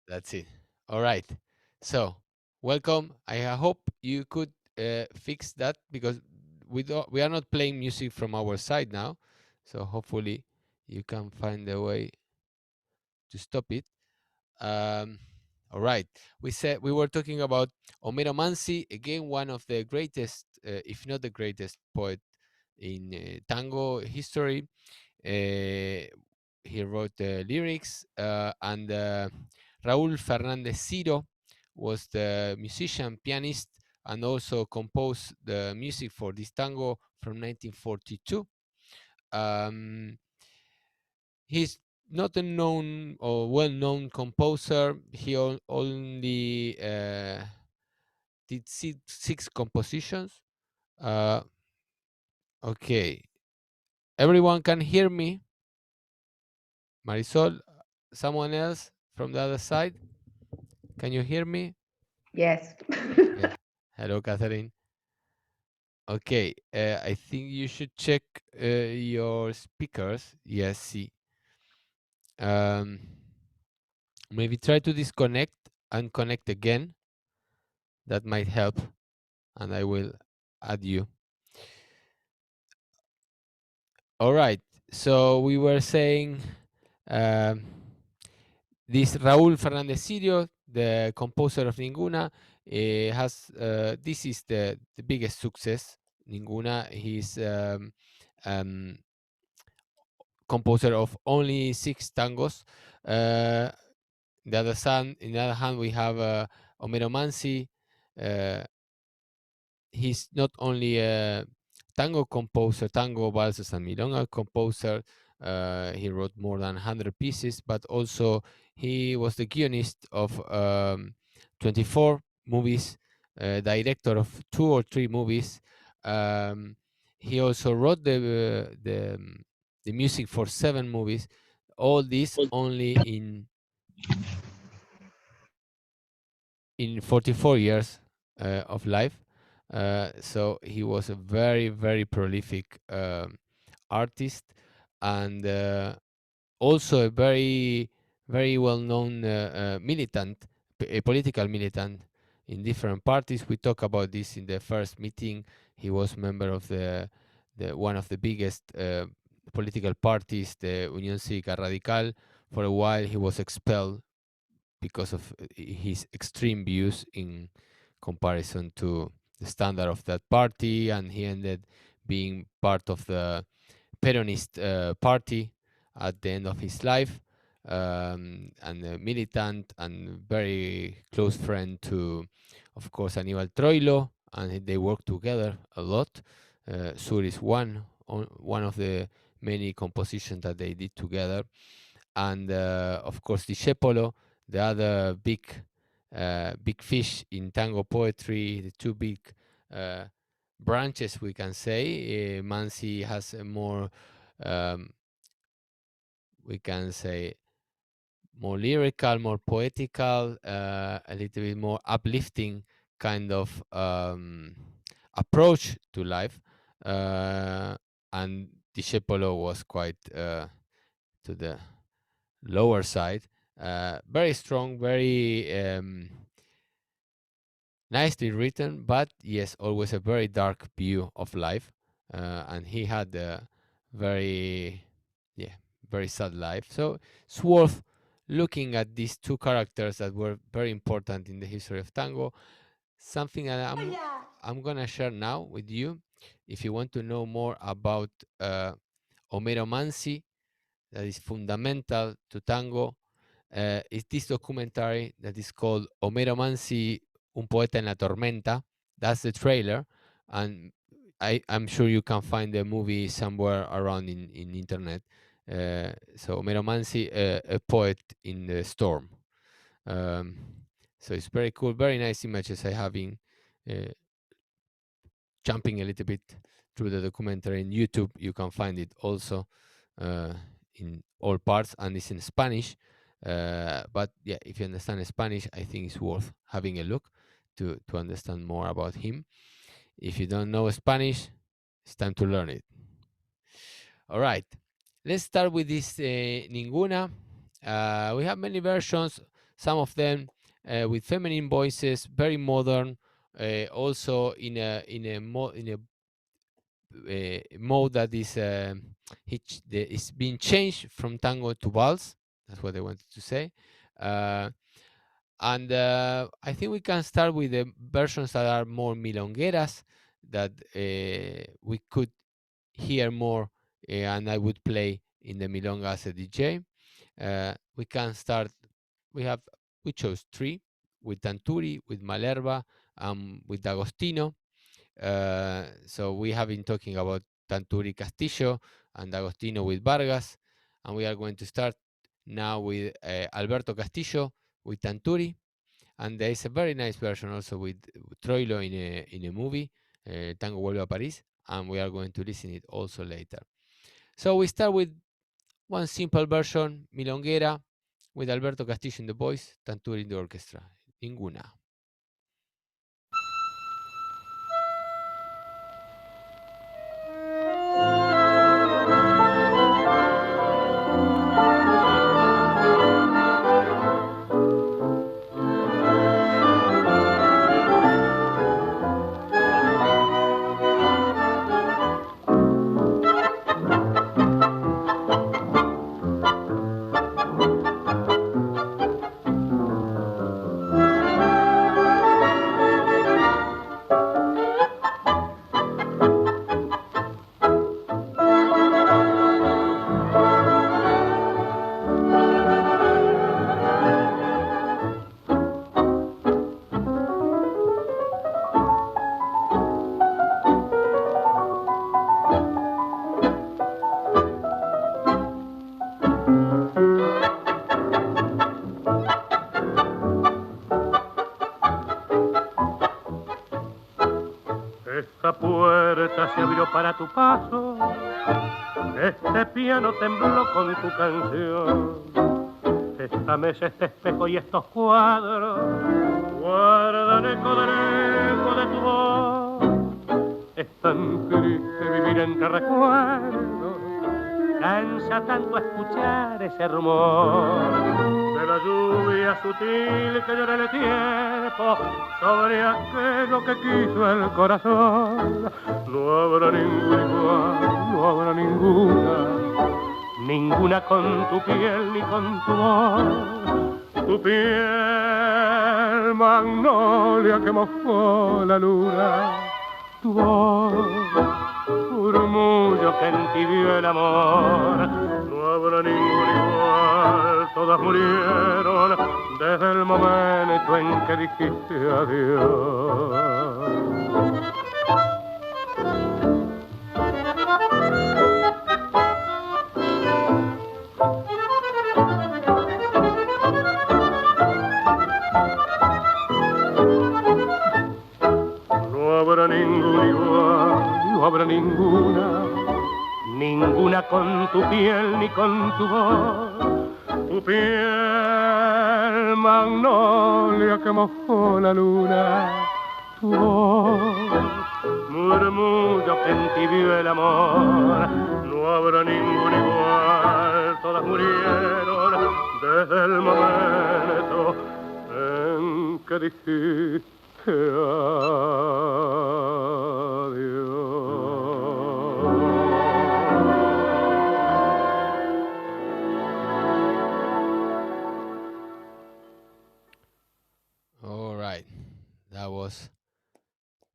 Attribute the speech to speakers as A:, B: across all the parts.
A: That's it. All right. So, welcome. I hope you could fix that because we are not playing music from our side now. So hopefully you can find a way to stop it. Um, all right. We were talking about Siro-Manzi, again one of the greatest, if not the greatest poet in tango history. Uh, he wrote the lyrics, and Raúl Fernández Siro was the musician, pianist, and also composed the music for this tango from 1942. Um, he's not a known or well-known composer. He only did six compositions. Uh, okay, everyone can hear me. Marisol, someone else from the other side, can you hear me?
B: Yes.
A: Yeah. Hello, Catherine. Okay, I think you should check your speakers. Yes, see. Um, maybe try to disconnect and connect again. That might help, and I will add you. All right. So we were saying um, this Raúl Fernández Sirio, the composer of Ninguna, has this is the biggest success. Ninguna, he's um, composer of only six tangos. Uh, in the other hand, we have Homero Mansi. Uh, he's not only a tango composer, tango, valses, and milonga composer. He wrote more than 100 pieces, but also he was the guionist of 24 movies, director of two or three movies. Um, he also wrote the music for seven movies. All this only in 44 years of life. So he was a very, very prolific artist, and also a very, very well known militant, a political militant in different parties. We talked about this in the first meeting. He was member of the one of the biggest political parties, the Unión Cívica Radical. For a while, he was expelled because of his extreme views in comparison to the standard of that party, and he ended being part of the Peronist party at the end of his life, and a militant and very close friend to, of course, Aníbal Troilo, and they worked together a lot. Sur is one of the many compositions that they did together, and of course Discepolo, the other big fish in tango poetry, the two big uh, branches we can say. Mansi has a more, um, we can say, more lyrical, more poetical, a little bit more uplifting kind of approach to life, and Discepolo was quite to the lower side. Very strong, very nicely written, but yes, always a very dark view of life. And he had a very, yeah, very sad life. So it's worth looking at these two characters that were very important in the history of tango. Something that I'm gonna share now with you. If you want to know more about Homero Mansi, that is fundamental to tango, is this documentary that is called Homero Mansi, Un poeta en la tormenta. That's the trailer, and I'm sure you can find the movie somewhere around in internet. So Homero Mansi, a poet in the storm. Um, so it's very cool, very nice images I have in uh, jumping a little bit through the documentary in YouTube. You can find it also uh, in all parts, and it's in Spanish. But yeah, if you understand Spanish, I think it's worth having a look to understand more about him. If you don't know Spanish, it's time to learn it. All right, let's start with this Ninguna. We have many versions. some of them with feminine voices, very modern, also in a mode that is being changed from tango to vals. That's what I wanted to say. Uh, and I think we can start with the versions that are more milongueras, that we could hear more, and I would play in the milonga as a DJ. We can start. We have we chose three with Tanturi, with Malerva, with D'Agostino. So we have been talking about Tanturi Castillo and D'Agostino with Vargas, and we are going to start now with Alberto Castillo with Tanturi, and there is a very nice version also with Troilo in a movie, Tango Vuelve a París, and we are going to listen it also later. So we start with one simple version, milonguera, with Alberto Castillo in the voice, Tanturi in the orchestra. Ninguna.
B: Esta puerta se abrió para tu paso, este piano tembló con tu canción, esta mesa, este espejo y estos cuadros guardan eco del eco de tu voz. Es tan triste vivir entre recuerdos, cansa tanto escuchar ese rumor de la lluvia sutil que llora el tiempo sobre aquello que quiso el corazón. No habrá ninguna igual, no habrá ninguna con tu piel ni con tu voz. Tu piel magnolia que mojó la luna, tu voz murmullo que entibió el amor. No habrá ningún igual, todas murieron desde el momento en que dijiste adiós. No habrá ningún igual, no habrá ninguna con tu piel ni con tu voz. Tu piel magnolia que mojó la luna, tu voz murmullo que entibió el amor. No habrá ningún igual, todas murieron desde el momento en que dijiste adiós.
A: All right, that was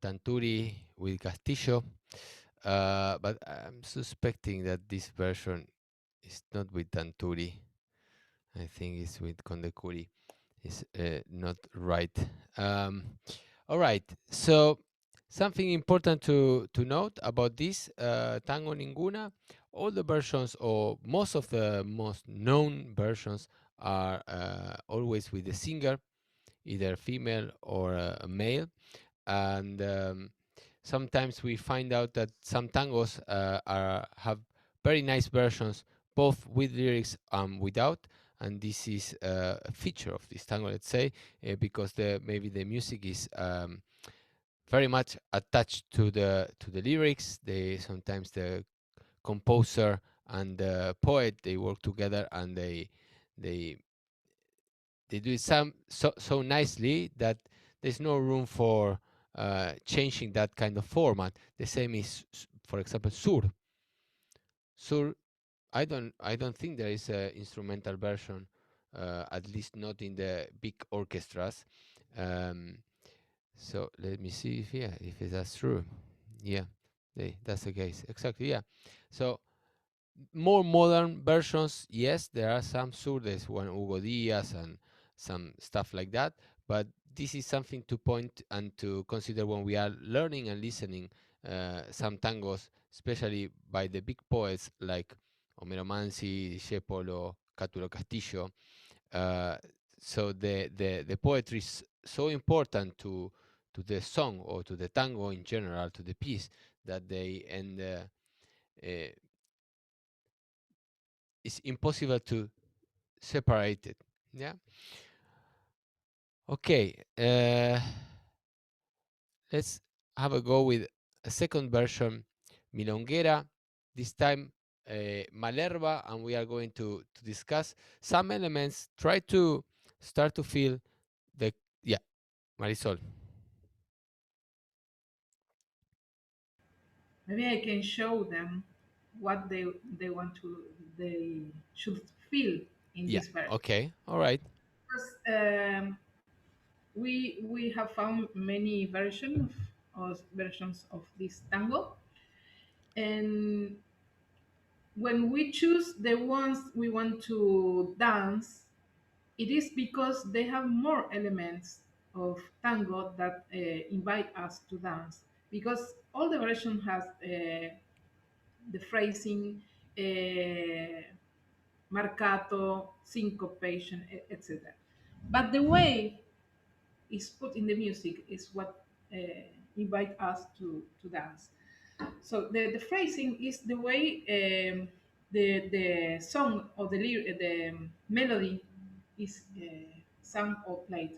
A: Tanturi with Castillo, but I'm suspecting that this version is not with Tanturi. I think it's with Kondekuri. It's not right. All right, so something important to note about this Tango Ninguna, all the versions or most of the most known versions are always with the singer, either female or a male, and sometimes we find out that some tangos have very nice versions, both with lyrics and without. And this is a feature of this tango, let's say, because maybe the music is very much attached to the lyrics. They sometimes the composer and the poet, they work together, and they they do it so nicely that there's no room for changing that kind of format. The same is, for example, sur. I don't think there is a instrumental version, at least not in the big orchestras. Um, so let me see if, yeah, if that's true. Yeah, that's the case. Exactly. Yeah. So more modern versions, yes, there are some surdes, one Hugo Diaz and some stuff like that. But this is something to point and to consider when we are learning and listening some tangos, especially by the big poets like Homero Manzi, Discepolo, Cátulo Castillo. Uh, so the poetry is so important to the song or to the tango in general, to the piece, that they and uh, it's impossible to separate it. Yeah. Okay. Let's have a go with a second version, Milonguera. This time, Malerva, and we are going to discuss some elements. Try to start to feel the, yeah, Marisol.
C: Maybe I can show them what they want to they should feel in
A: Yeah.
C: this version.
A: Okay. All right.
C: Because we have found many versions of this tango, and when we choose the ones we want to dance, it is because they have more elements of tango that invite us to dance. Because all the version has the phrasing, marcato, syncopation, etc. But the way it's put in the music is what invite us to dance. So the phrasing is the way the song or the melody is sung or played.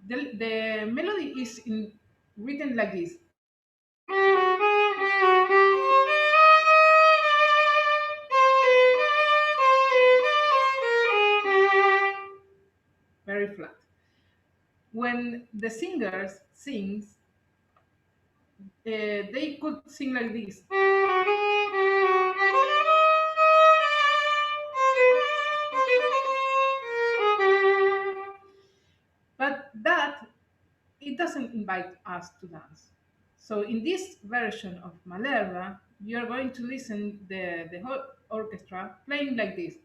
C: The melody is written like this, very flat. When the singers sings, they could sing like this. But that it doesn't invite us to dance. So in this version of Malerva, you are going to listen the whole orchestra playing like this.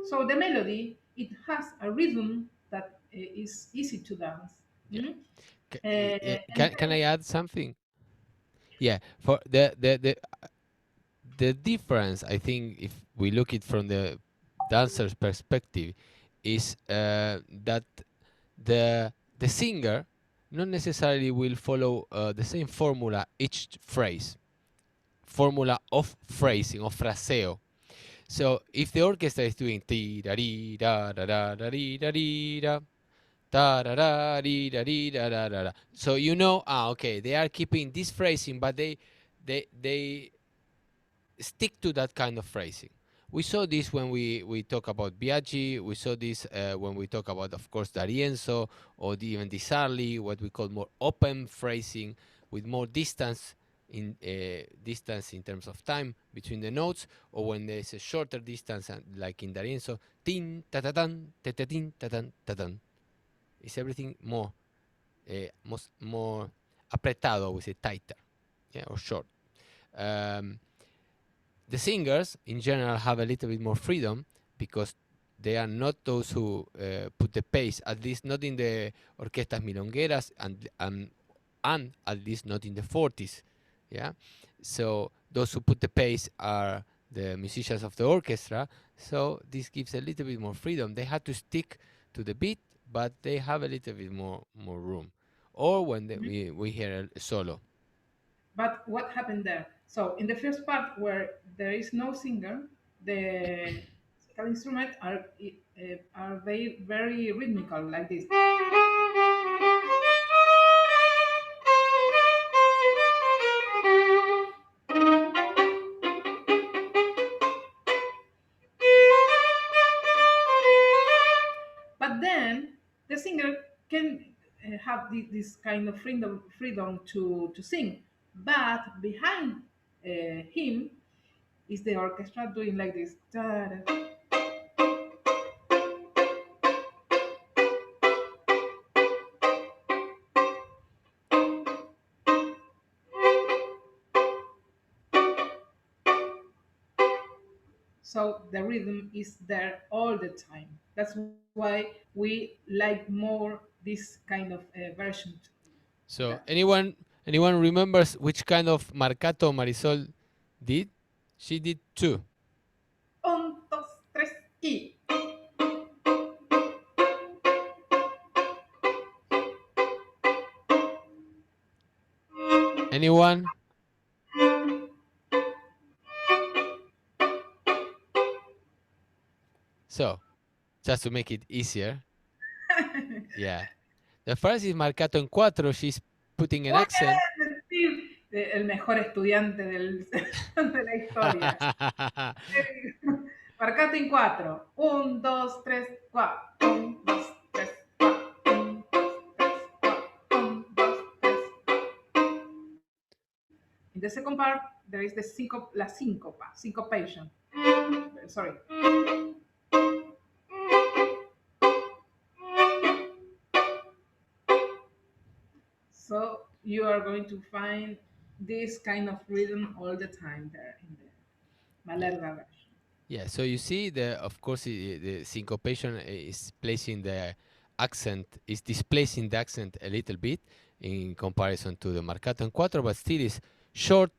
C: So the melody it has a rhythm that is easy to dance.
A: Yeah.
C: Mm? And
A: Can I add something? Yeah. For the difference, I think, if we look it from the dancer's perspective, is that the singer not necessarily will follow the same formula each phrase, formula of phrasing, of fraseo. So if the orchestra is doing ti da ri da da da da ri da ri da da da da ri da ri da da da da, so you know, okay, they are keeping this phrasing, but they stick to that kind of phrasing. We saw this when we talk about Biaggi. We saw this when we talk about, of course, D'Arienzo or even Di Sarli, what we call more open phrasing with more distance in terms of time between the notes, or when there's a shorter distance, like in D'Arienzo, tin ta ta tan ta ta tin ta tan ta tan. It's everything more apretado, we say tighter, yeah, or short. Um, the singers in general have a little bit more freedom because they are not those who put the pace, at least not in the orquestas milongueras, and at least not in the 40s. Yeah, so those who put the pace are the musicians of the orchestra. So this gives a little bit more freedom. They have to stick to the beat, but they have a little bit more room. Or when we hear a solo.
C: but what happened there? So in the first part where there is no singer, the musical instruments are very rhythmical like this. singer can have this kind of freedom to sing, but behind him is the orchestra doing like this. So the rhythm is there all the time. That's why we like more this kind of version to
A: So
C: dance.
A: anyone remembers which kind of marcato Marisol did? She did two.
C: Un, dos, tres, y.
A: Anyone? So just to make it easier, yeah. The first is marcato en cuatro. She's putting an
C: Muy
A: accent.
C: bien, Steve, el mejor estudiante de la historia. Marcate en cuatro. Un, dos, tres, cuatro. Un, dos, tres, cuatro. Un, dos, tres, cuatro. Un, dos, tres, cuatro. In the second part, there is la síncopa, syncopation. Sorry. So you are going to find this kind of rhythm all the time there in the
A: Yeah.
C: Malerba version.
A: Yeah, so you see of course the syncopation is placing the accent, is displacing the accent a little bit in comparison to the marcato en cuatro, but still is short,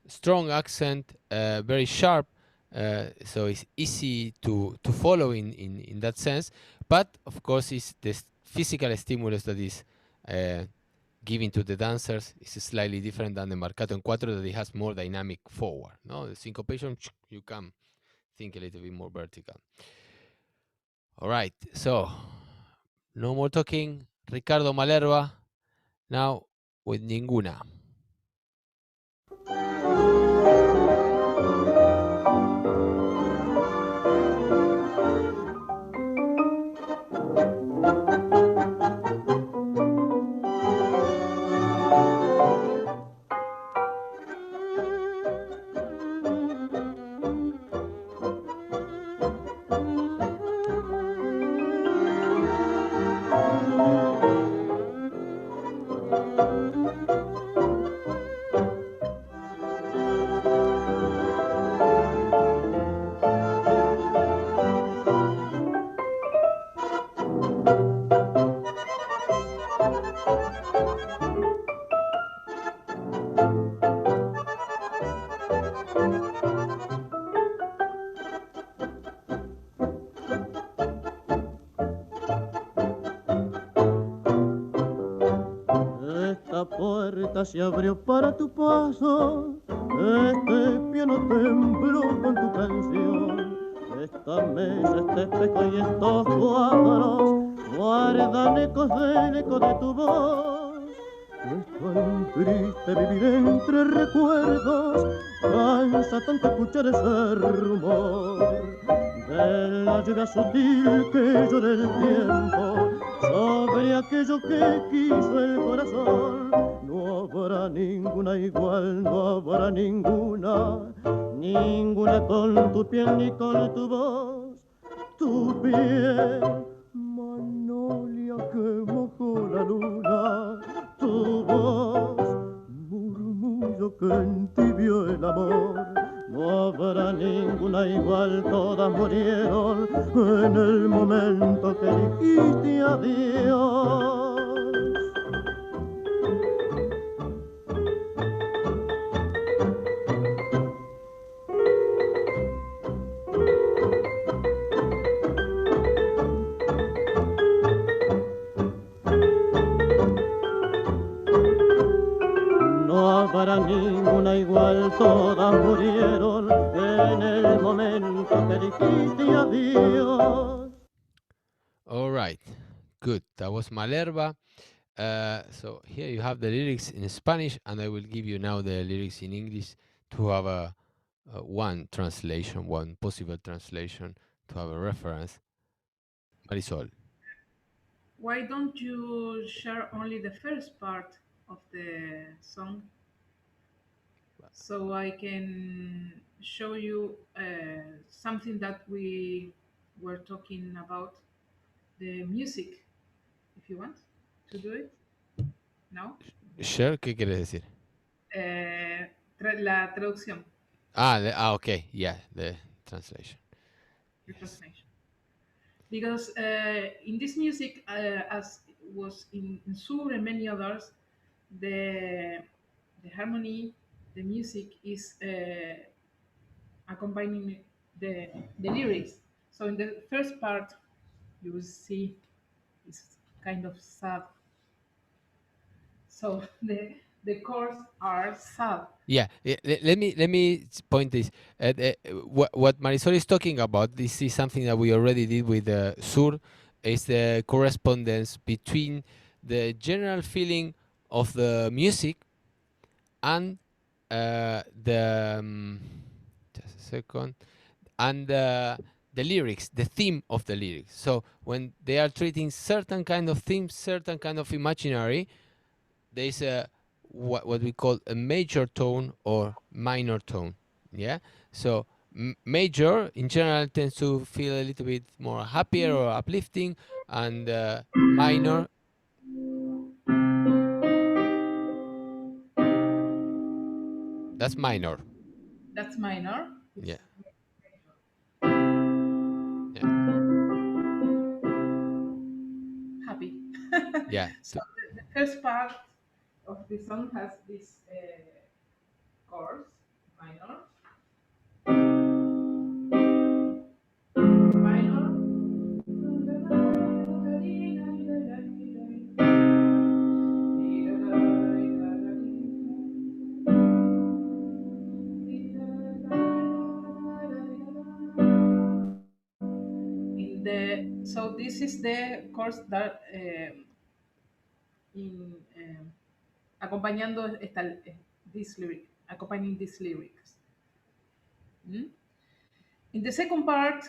A: strong accent, very sharp, so it's easy to follow in that sense. But of course, it's the physical stimulus that is uh, given to the dancers is slightly different than the marcato en cuatro, that it has more dynamic forward. No, the syncopation you can think a little bit more vertical. All right, so no more talking. Ricardo Malerva now with Ninguna.
D: Esta puerta se abrió para tu paso, este piano tembló con tu canción, esta mesa, este espejo y estos cuadros guardan ecos del eco de tu voz. Es tan triste vivir entre recuerdos, cansa tanto escuchar ese rumor de la lluvia sutil que llora el tiempo sobre aquello que quiso el corazón. No habrá ninguna igual, no habrá ninguna, ninguna con tu piel ni con tu voz. Tu piel, magnolia que mojó la luna, tu voz, murmullo que entibió el amor. No habrá ninguna igual, todas murieron en el momento que dijiste adiós. No habrá ninguna igual, todas murieron en el momento que dijiste adiós.
A: All right, good. That was Malerva. So here you have the lyrics in Spanish, and I will give you now the lyrics in English to have one translation, one possible translation to have a reference. Marisol.
C: Why don't you share only the first part of the song so I can show you something that we were talking about the music, if you want to do it now.
A: Share, ¿qué quieres decir?
C: La traducción,
A: Okay, yeah, the translation.
C: the
A: Yes.
C: translation. Because in this music, as was in Sur and many others, the the harmony, the music is accompanying the the lyrics. So in the first part, you will see it's kind of sad. So the chords are sad.
A: Yeah, let me point this. What Marisol is talking about, this is something that we already did with Sur, is the correspondence between the general feeling of the music and just a second, and the lyrics, the theme of the lyrics. So when they are treating certain kind of themes, certain kind of imaginary, there is a what we call a major tone or minor tone. Yeah. So major in general tends to feel a little bit more happier or uplifting, and minor, that's minor.
C: That's minor.
A: Yeah.
C: It's
A: Yeah.
C: happy.
A: Yeah.
C: So the first part of the song has this chords, minor, minor, in the so this is the chords that in acompañando esta this lyric, accompanying these lyrics. Mm? In the second part,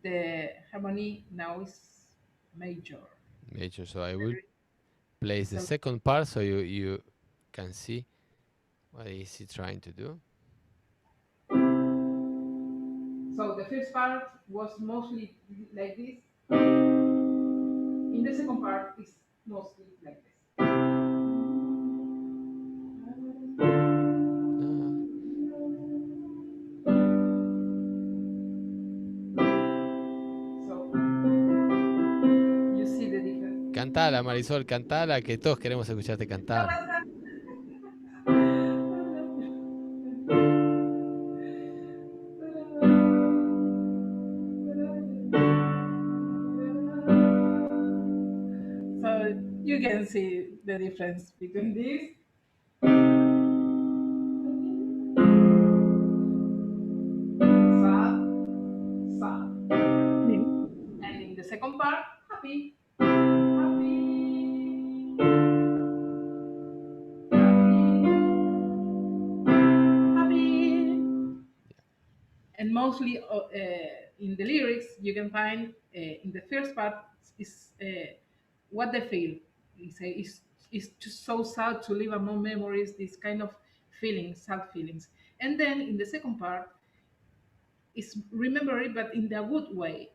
C: the harmony now is major.
A: Major. So I will place the
C: So,
A: second part so you can see what is he trying to do.
C: so the first part was mostly like this. In the second part, is mostly like this.
A: Ah.
C: So you see the difference.
A: Cantala, Marisol, cantala, que todos queremos escucharte cantar.
C: So you can see the difference between this. Sad, sad. And in the second part, happy, happy, happy. And mostly in the lyrics, you can find in the first part is what they feel. It's just so sad to live among memories, this kind of feelings, sad feelings. And then in the second part, is remember it, but in the good way.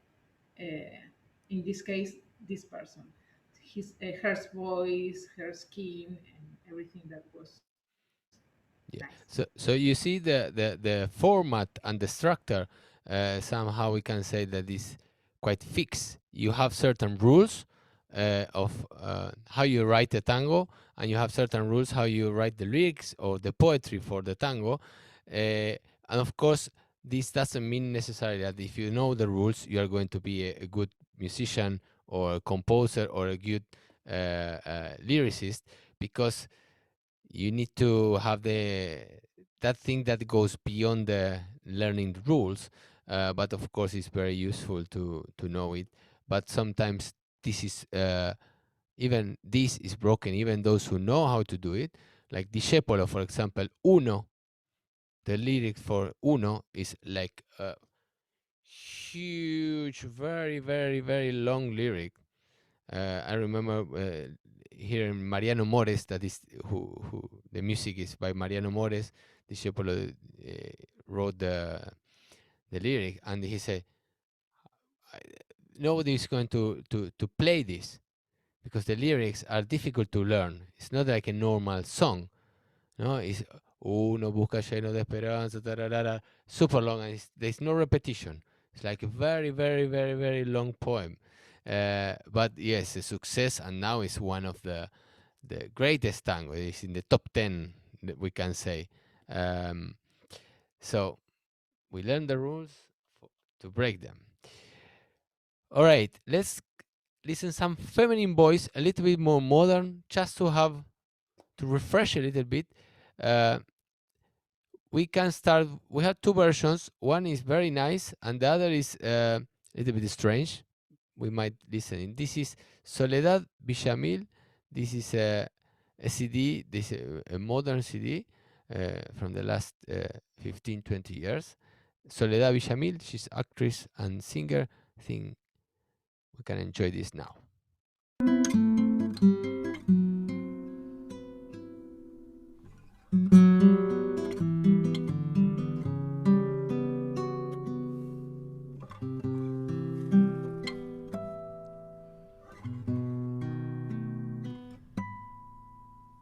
C: In this case, this person, her voice, her skin, and everything that was nice.
A: Yeah. So you see the format and the structure. Somehow we can say that is quite fixed. You have certain rules of how you write a tango, and you have certain rules how you write the lyrics or the poetry for the tango. And of course, this doesn't mean necessarily that if you know the rules, you are going to be a good musician or a composer or a good lyricist, because you need to have that thing that goes beyond the learning the rules. But of course, it's very useful to know it. But sometimes this is even this is broken. Even those who know how to do it, like Discepolo, for example, uno. The lyric for uno is like huge, very, very, very long lyric. I remember hearing Mariano Mores, that is who the music is by Mariano Mores. Discepolo wrote the lyric, and he said, nobody is going to play this because the lyrics are difficult to learn. It's not like a normal song, no? It's uno busca lleno de esperanza, tararara, super long, and there's no repetition. It's like a very, very, very, very long poem. But yes, a success, and now it's one of the greatest tango. It's in the top 10, that we can say. Um, so we learn the rules to break them. All right, let's listen some feminine voice, a little bit more modern, just to refresh a little bit. Uh, we can start. We have two versions. One is very nice, and the other is a little bit strange. We might listen. This is Soledad Villamil. This is a CD. This is a modern CD from the last 15, 20 years. Soledad Villamil. She's actress and singer. I think we can enjoy this now.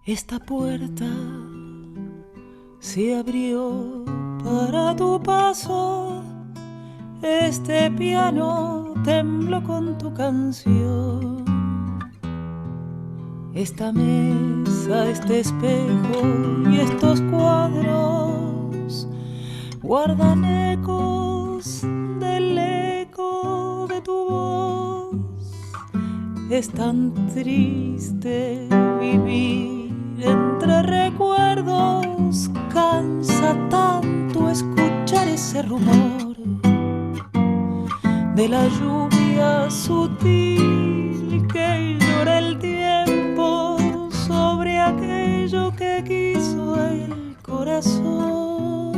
E: Esta puerta se abrió para tu paso, este piano tembló con tu canción, esta mesa, este espejo y estos cuadros guardan ecos del eco de tu voz. Es tan triste vivir entre recuerdos, cansa tanto escuchar ese rumor de la lluvia sutil que llora el tiempo sobre aquello que quiso el corazón.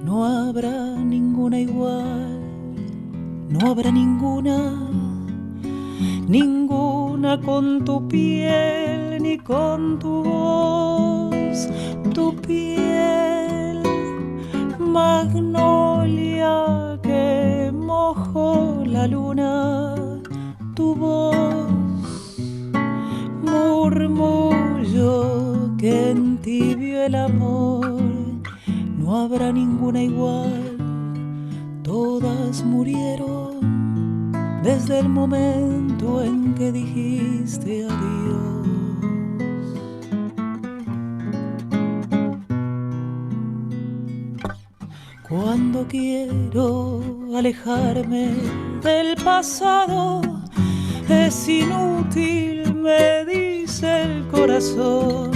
E: No habrá ninguna igual, no habrá ninguna con tu piel ni con tu voz, tu piel, magnolia que mojó la luna, tu voz, murmullo que entibió el amor. No habrá ninguna igual, todas murieron desde el momento en que dijiste adiós. Cuando quiero alejarme del pasado, es inútil, me dice el corazón.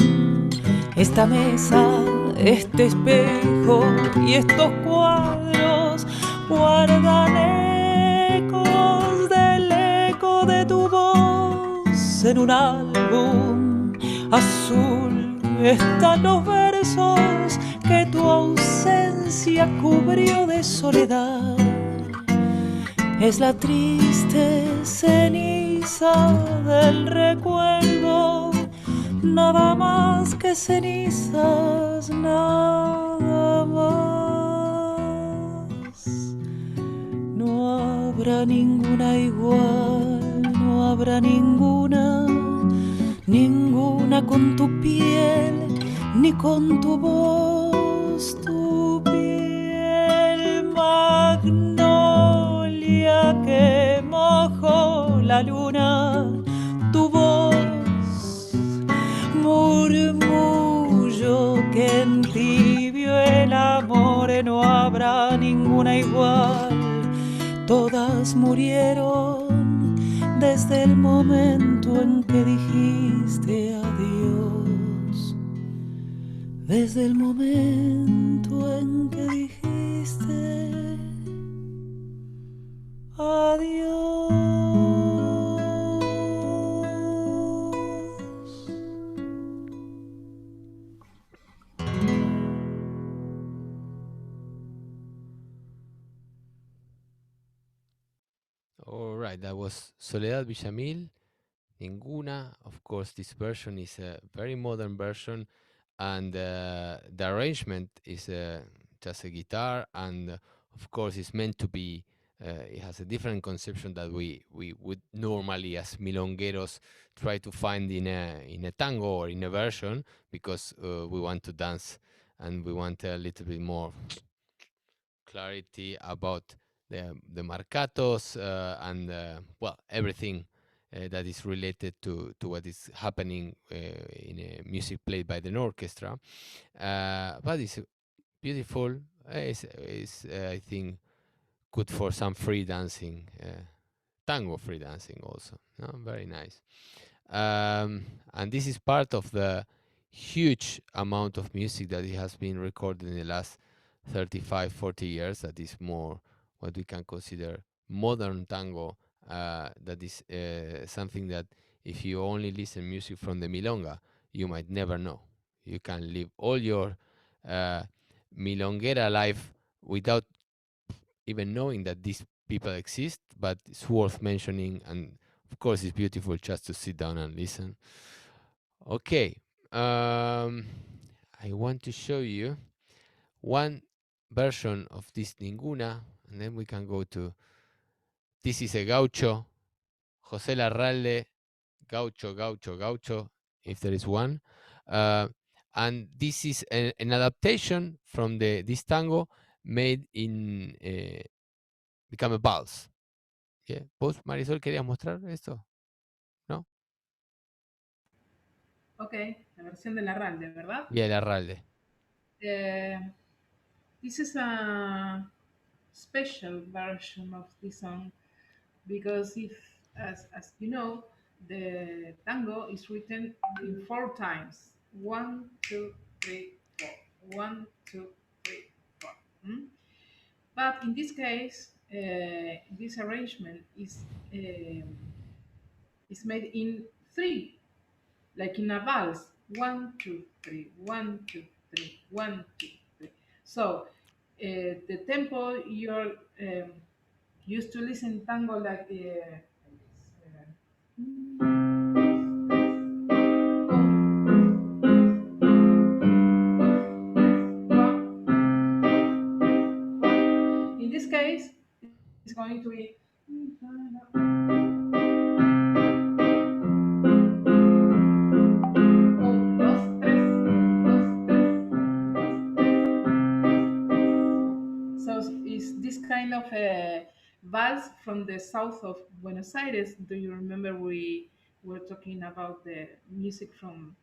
E: Esta mesa, este espejo y estos cuadros guardan ecos del eco de tu voz. En un álbum azul están los versos que tu ausencia cubrió de soledad. Es la triste ceniza del recuerdo, nada más que cenizas, nada más. No habrá ninguna igual, no habrá ninguna con tu piel ni con tu voz, tu piel, magnolia que mojó la luna, tu voz, murmullo que entibió el amor. No habrá ninguna igual, todas murieron desde el momento en que dijiste adiós. Desde el momento en que dijiste adiós.
A: right, that was Soledad Villamil, Ninguna. Of course, this version is a very modern version, and the arrangement is just a guitar, and of course, it's meant to be. It has a different conception that we would normally, as milongueros, try to find in a tango or in a version, because we want to dance and we want a little bit more clarity about the marcatos and well, everything that is related to what is happening in a music played by the orchestra. But it's beautiful. It's I think good for some free dancing, tango free dancing also. No? Very nice. And this is part of the huge amount of music that it has been recorded in the last 35, 40 years. That is more what we can consider modern tango. That is something that if you only listen music from the milonga, you might never know. You can live all your uh, milonguera life without even knowing that these people exist, but it's worth mentioning, and of course it's beautiful just to sit down and listen. Okay, I want to show you one version of this Ninguna, and then we can go to this is a gaucho, José Larralde, gaucho, gaucho, gaucho, if there is one. And this is an adaptation from this tango made in become a vals. Yeah. ¿Vos, Marisol, querías mostrar esto? ¿No?
C: Okay, la versión de la Ralde, ¿verdad?
A: Y el arralde.
C: Uh, this is a special version of this song because if, as you know, the tango is written in 4 times. 1, 2, 3, 4. 1, 2, 3, 4. But in this case, this arrangement is made in 3, like in a vals. 1, 2, 3, 1, 2, 3, 1, 2, 3. So the tempo you're used to listen tango like in this case, it's going to be so is this kind of a vals from the south of Buenos Aires. Do you remember we were talking about the music from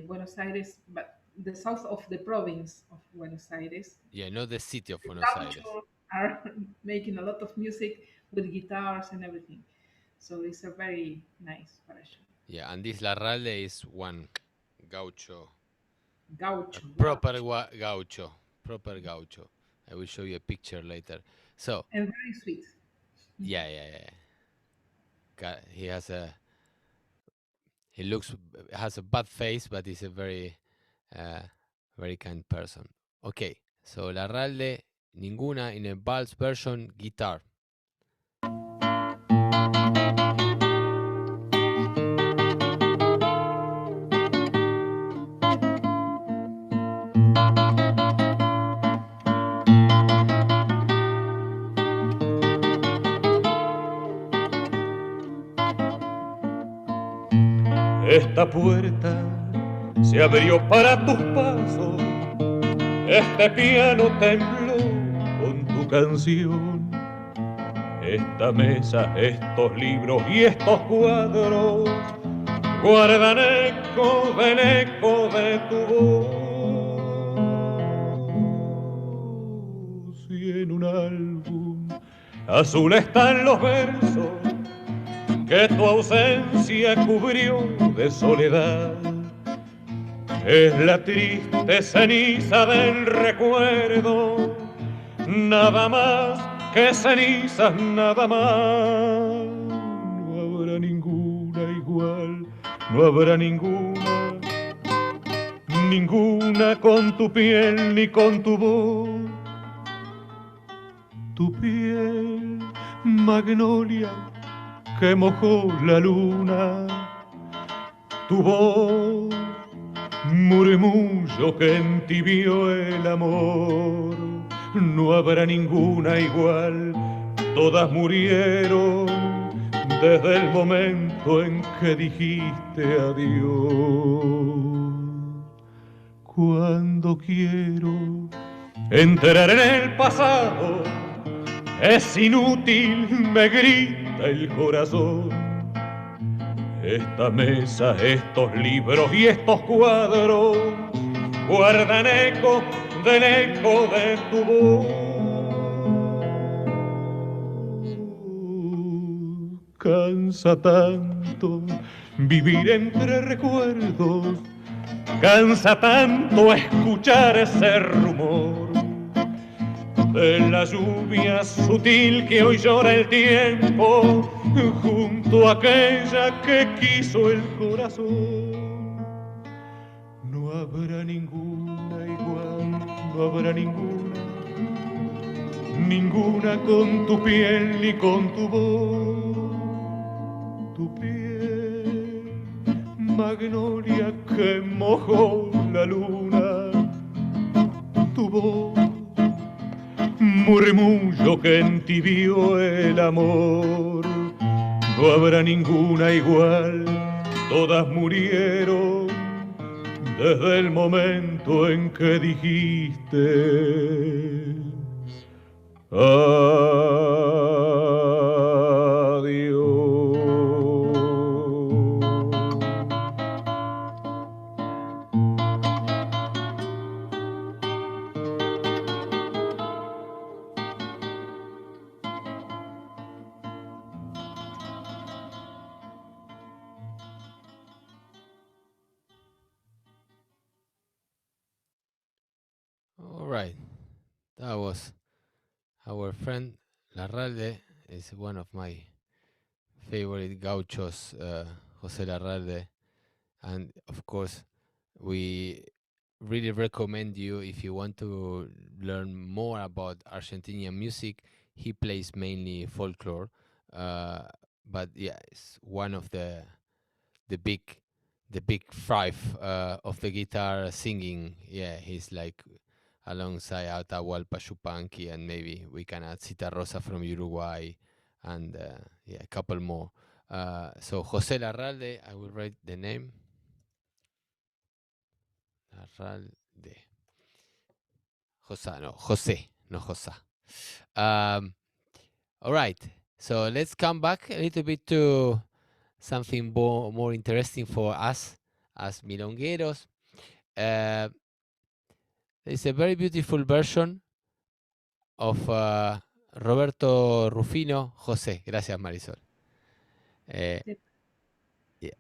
C: Buenos Aires, but the south of the province of Buenos Aires?
A: Yeah, not the city of
C: The
A: Buenos Aires.
C: gauchos are making a lot of music with guitars and everything. So it's a very nice version.
A: Yeah, and this larralde is one gaucho. A
C: Gaucho,
A: proper
C: gaucho.
A: gaucho. Proper gaucho. I will show you a picture later. So,
C: And very sweet.
A: yeah, yeah, yeah. He has he looks, has a bad face, but he's a uh, very kind person. Okay, so Larralde, Ninguna in a vals version, guitar.
B: Esta puerta se abrió para tus pasos, este piano tembló con tu canción. Esta mesa, estos libros y estos cuadros guardan eco de tu voz. Y en un álbum azul están los versos que tu ausencia cubrió de soledad. Es la triste ceniza del recuerdo, nada más que cenizas, nada más. No habrá ninguna igual, no habrá ninguna, ninguna con tu piel ni con tu voz. Tu piel, magnolia, que mojó la luna, tu voz, murmullo que entibió el amor. No habrá ninguna igual, todas murieron desde el momento en que dijiste adiós. Cuando quiero entrar en el pasado, es inútil, me grita el corazón. Esta mesa, estos libros y estos cuadros guardan eco del eco de tu voz. Cansa tanto vivir entre recuerdos, cansa tanto escuchar ese rumor de la lluvia sutil que hoy llora el tiempo junto a aquella que quiso el corazón. No habrá ninguna igual, no habrá ninguna, ninguna con tu piel ni con tu voz. Tu piel, magnolia que mojó la luna, tu voz, murmullo que entibió el amor. No habrá ninguna igual, todas murieron desde el momento en que dijiste adiós.
A: All right, that was our friend Larralde. Is one of my favorite gauchos, Jose Larralde, and of course, we really recommend you if you want to learn more about Argentinian music. He plays mainly folklore, uh, but yeah, it's one of the big the big five of the guitar singing. Yeah, he's like alongside Atahualpa Yupanqui, and maybe we can add Cita Rosa from Uruguay, and yeah, a couple more. So Jose Larralde, I will write the name. Larralde. Jose, no, Jose, no Josa. Um, all right. So let's come back a little bit to something more interesting for us as milongueros. There's a very beautiful version of Roberto Rufino, José. Gracias, Marisol. Uh, yeah.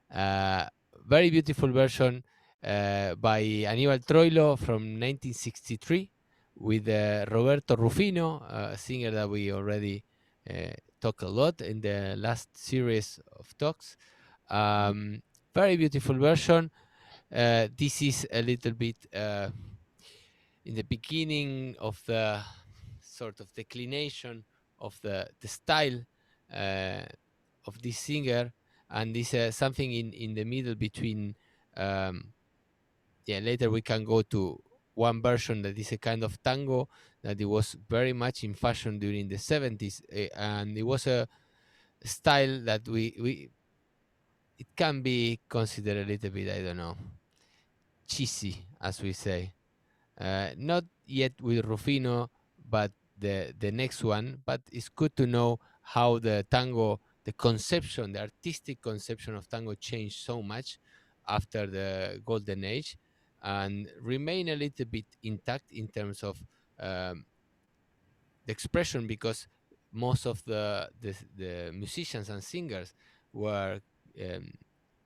A: Uh, Very beautiful version by Aníbal Troilo from 1963 with Roberto Rufino, a singer that we already talked a lot in the last series of talks. Very beautiful version. This is a little bit in the beginning of the sort of declination of the style uh, of this singer, and this something in the middle between. Yeah, later we can go to one version that is a kind of tango that it was very much in fashion during the 70s, and it was a style that we it can be considered a little bit, I don't know, cheesy, as we say. Not yet with Rufino, but the next one. But it's good to know how the tango, the conception, the artistic conception of tango changed so much after the golden age, and remain a little bit intact in terms of um, the expression, because most of the musicians and singers were um,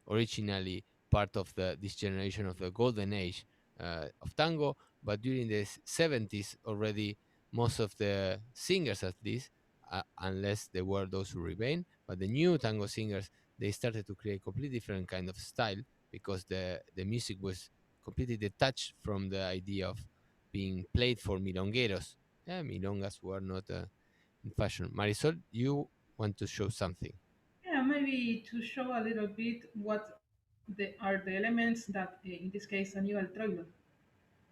A: originally part of this generation of the golden age of tango, but during the 70s already most of the singers, at least, unless they were those who remain, but the new tango singers, they started to create completely different kind of style, because the music was completely detached from the idea of being played for milongueros. Yeah, milongas were not in fashion. Marisol, you want to show something?
C: maybe to show a little bit what are the elements that, in this case, Aníbal Troilo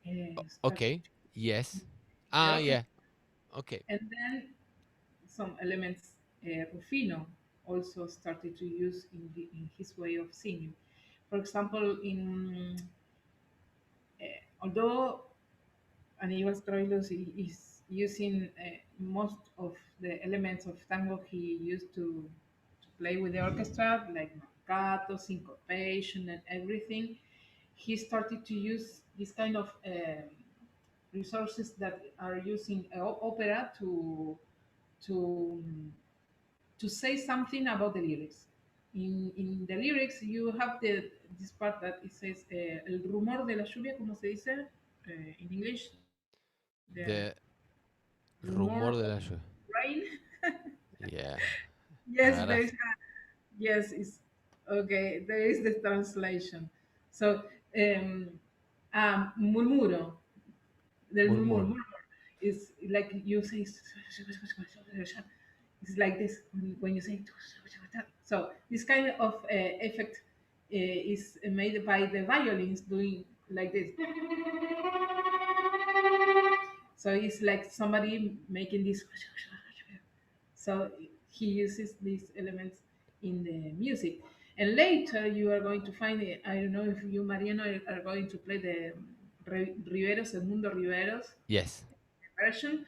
C: started
A: Okay. Yes.
C: in the
A: Ah,
C: orchestra,
A: yeah. Okay.
C: and then some elements Rufino also started to use in his way of singing. For example, although Aníbal Troilos is using most of the elements of tango he used to play with the orchestra, like marcato, syncopation, and everything. He started to use this kind of resources that are using opera to to say something about the lyrics. In the lyrics, you have this part that it says el rumor de la lluvia, ¿cómo se dice in English? The
A: The
C: rumor of
A: rumor de la lluvia.
C: rain.
A: Yeah.
C: Yes, there is
A: Gracias.
C: yes, it's okay. There is the translation. So, murmuro del murmur.
A: Murmur.
C: Murmur is like you say. It's like this when you say. So this kind of effect is made by the violins doing like this. So it's like somebody making this. So he uses these elements in the music. And later you are going to find, I don't know if you, Mariano, are going to play the Riveros, El Mundo Riveros
A: Yes.
C: version,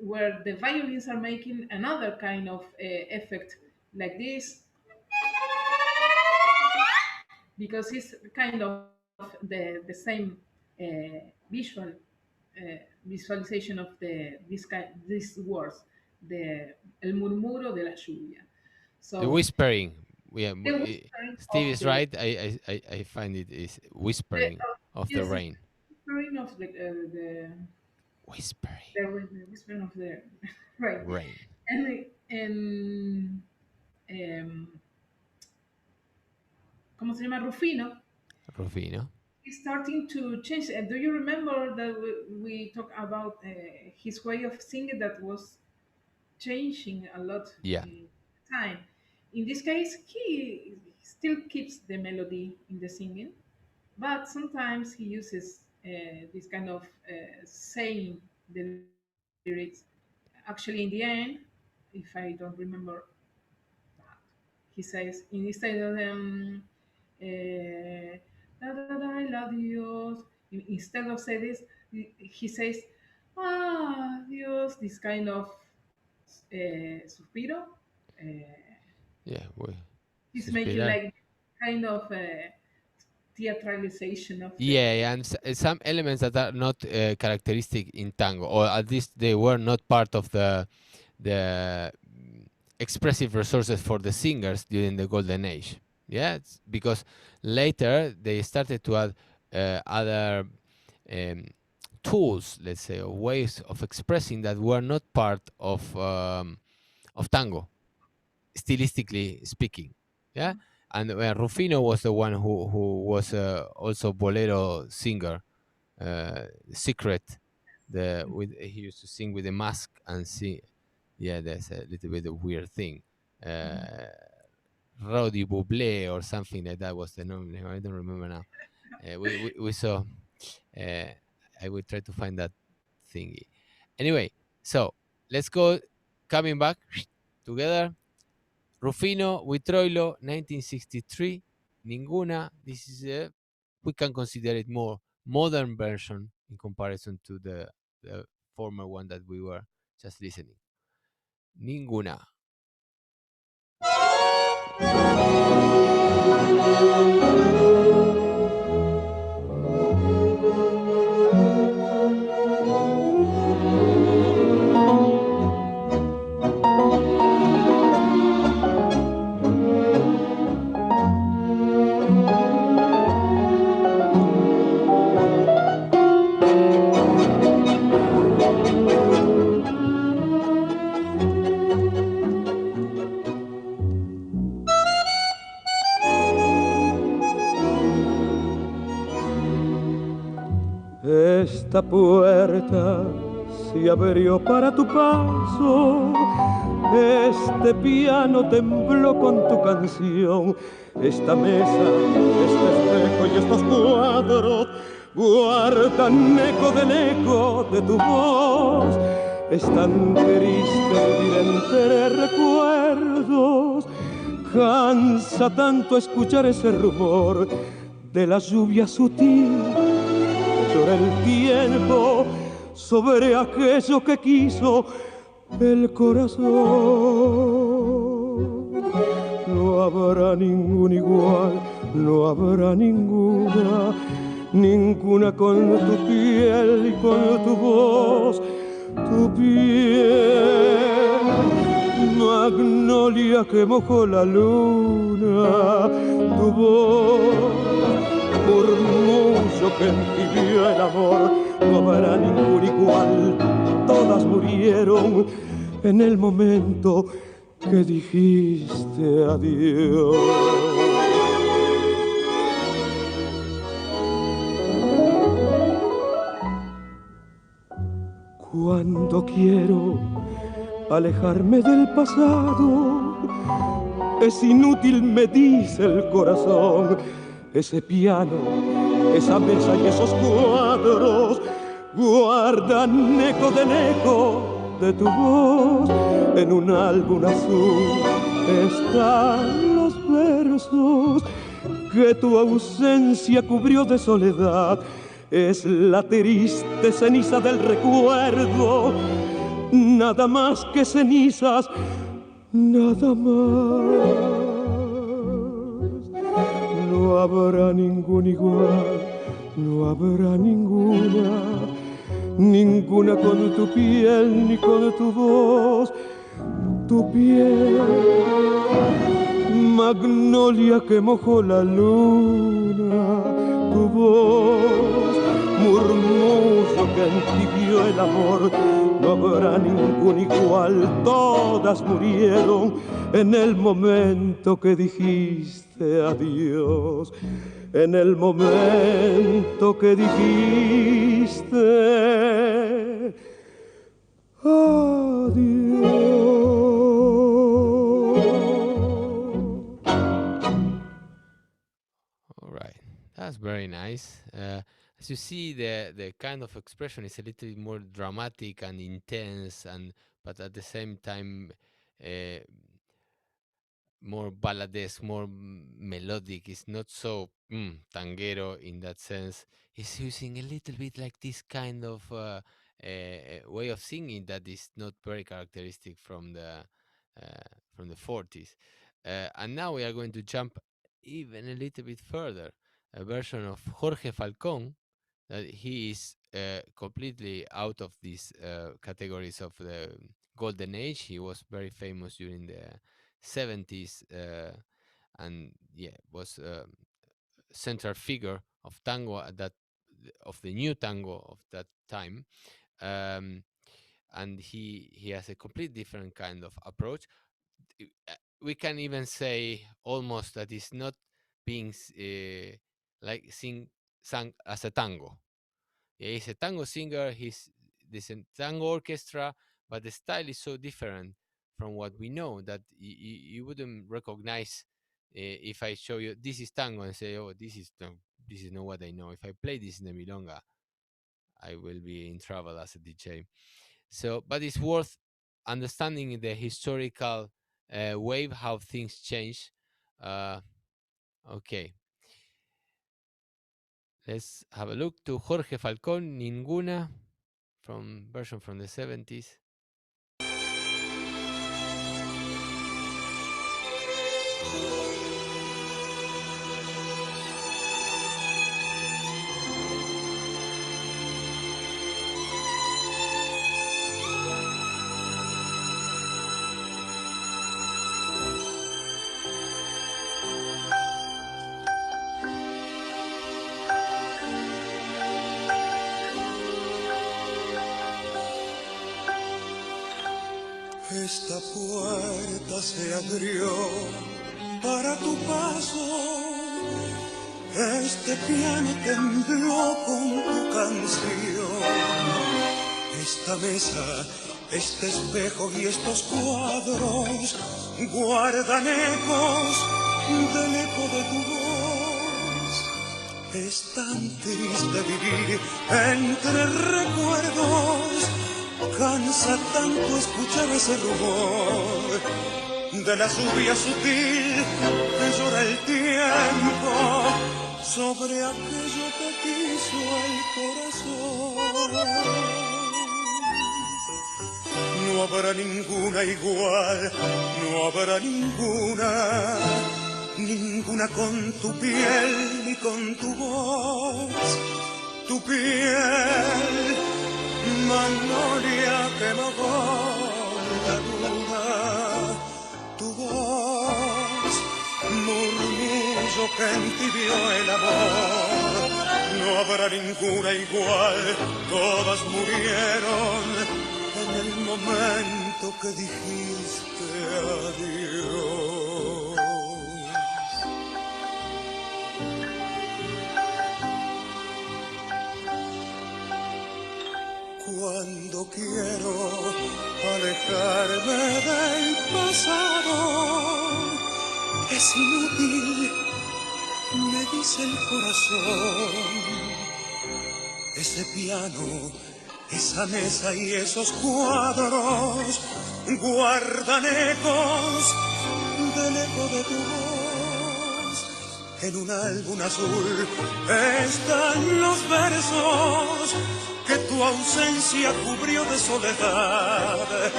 C: where the violins are making another kind of effect like this, because it's kind of the same visual visualization of these words, the el murmuro de la lluvia.
A: The
C: So
A: whispering. Yeah.
C: the whispering of
A: Steve is
C: the,
A: right. I find it is
C: the
A: whispering of the
C: yes, it's
A: rain.
C: whispering of the
A: Whispering
C: the whispering of the right,
A: rain.
C: and um, ¿cómo se llama? Rufino
A: Rufino.
C: is starting to change. Do you remember that we talked about his way of singing that was changing a lot
A: Yeah.
C: in time? In this case, he still keeps the melody in the singing, but sometimes he uses this kind of saying the lyrics. Actually, in the end, if I don't remember, he says instead of da, da, da, I love Dios. Instead of say this, he says, ah, Dios, this kind of suspiro. Uh,
A: Yeah. We
C: he's making
A: suspirar.
C: like kind of theatralization of the.
A: Yeah, yeah, and some elements that are not characteristic in tango, or at least they were not part of the expressive resources for the singers during the golden age. Yeah, because later they started to add other um, tools, let's say, or ways of expressing that were not part of tango, stylistically speaking. Yeah, and Rufino was the one who was also bolero singer, secret. The with he used to sing with a mask and sing. Yeah, that's a little bit of weird thing. Uh, Rowdy Buble or something like that was the name. I don't remember now. We saw. Uh, I will try to find that thingy. Anyway, so let's go. Coming back together. Rufino with Troilo, 1963. Ninguna. This is a, we can consider it more modern version in comparison to the former one that we were just listening. Ninguna.
D: Esta puerta
B: se abrió para tu paso. Este piano tembló con tu canción. Esta mesa, este espejo y estos cuadros guardan eco del eco de tu voz. Es tan triste vivir entre recuerdos. Cansa tanto escuchar ese rumor de la lluvia sutil. Llora el tiempo sobre aquello que quiso el corazón. No habrá ningún igual, no habrá ninguna, ninguna con tu piel y con tu voz, tu piel. Magnolia que mojó la luna, tu voz, murmullo que entibió el amor. No habrá ningún igual, todas murieron en el momento que dijiste adiós. Cuando quiero alejarme del pasado, es inútil, me dice el corazón. Ese piano, esa mesa y esos cuadros guardan eco del eco de tu voz. En un álbum azul están los versos que tu ausencia cubrió de soledad. Es la triste ceniza del recuerdo, nada más que cenizas, nada más. No habrá ningún igual, no habrá ninguna, ninguna con tu piel ni con tu voz, tu piel. Magnolia que mojó la luna, tu voz, murmullo que entibió el amor. No habrá ningún igual, todas murieron en el momento que dijiste adiós. En el momento que dijiste adiós.
A: All right, that's very nice. As you see, the kind of expression is a little bit more dramatic and intense, and but at the same time, uh, more balladesque, more melodic. It's not so tanguero in that sense. He's using a little bit like this kind of way of singing that is not very characteristic from the 40s. And now we are going to jump even a little bit further. A version of Jorge Falcón that he is completely out of these categories of the golden age. He was very famous during the 70s and was central figure of tango at that, of the new tango of that time. And he has a complete different kind of approach. We can even say almost that it's not being like sung as a tango. He's a tango singer. There's a tango orchestra, but the style is so different from what we know that you wouldn't recognize if I show you this is tango and say, oh, this is not what I know. If I play this in the milonga, I will be in trouble as a DJ. So, but it's worth understanding the historical wave, how things change. Okay. Let's have a look to Jorge Falcón, Ninguna, version from the 70s.
F: Esta puerta se abrió para tu paso, este piano tembló con tu canción, Esta mesa, este espejo y estos cuadros guardan ecos del eco de tu voz. Es tan triste vivir entre recuerdos, cansa tanto escuchar ese rumor de la lluvia sutil que llora el tiempo sobre aquello que quiso el corazón. No habrá ninguna igual, no habrá ninguna, ninguna con tu piel ni con tu voz. Tu piel, magnolia que no la luna, tu voz, murmullo que entibió el amor. No habrá ninguna igual, todas murieron en el momento que dijiste adiós. Cuando quiero alejarme del pasado, es inútil, me dice el corazón. Ese piano, esa mesa y esos cuadros guardan ecos del eco de tu voz. En un álbum azul están los versos que tu ausencia cubrió de soledad.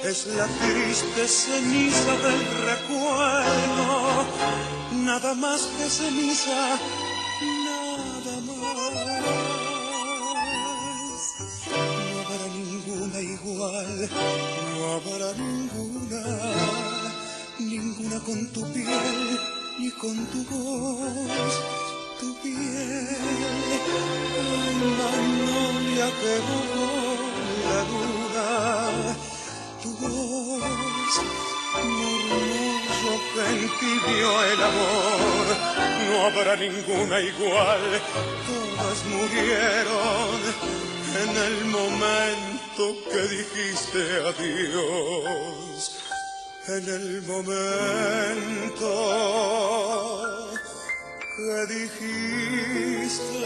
F: Es la triste ceniza del recuerdo, nada más que ceniza, nada más. No habrá ninguna igual, no habrá ninguna, ninguna con tu piel ni con tu voz. Tu piel, magnolia que borró la luna, tu voz, murmullo que entibió el amor. No habrá ninguna igual, todas murieron en el momento que dijiste adiós. En el momento que dijiste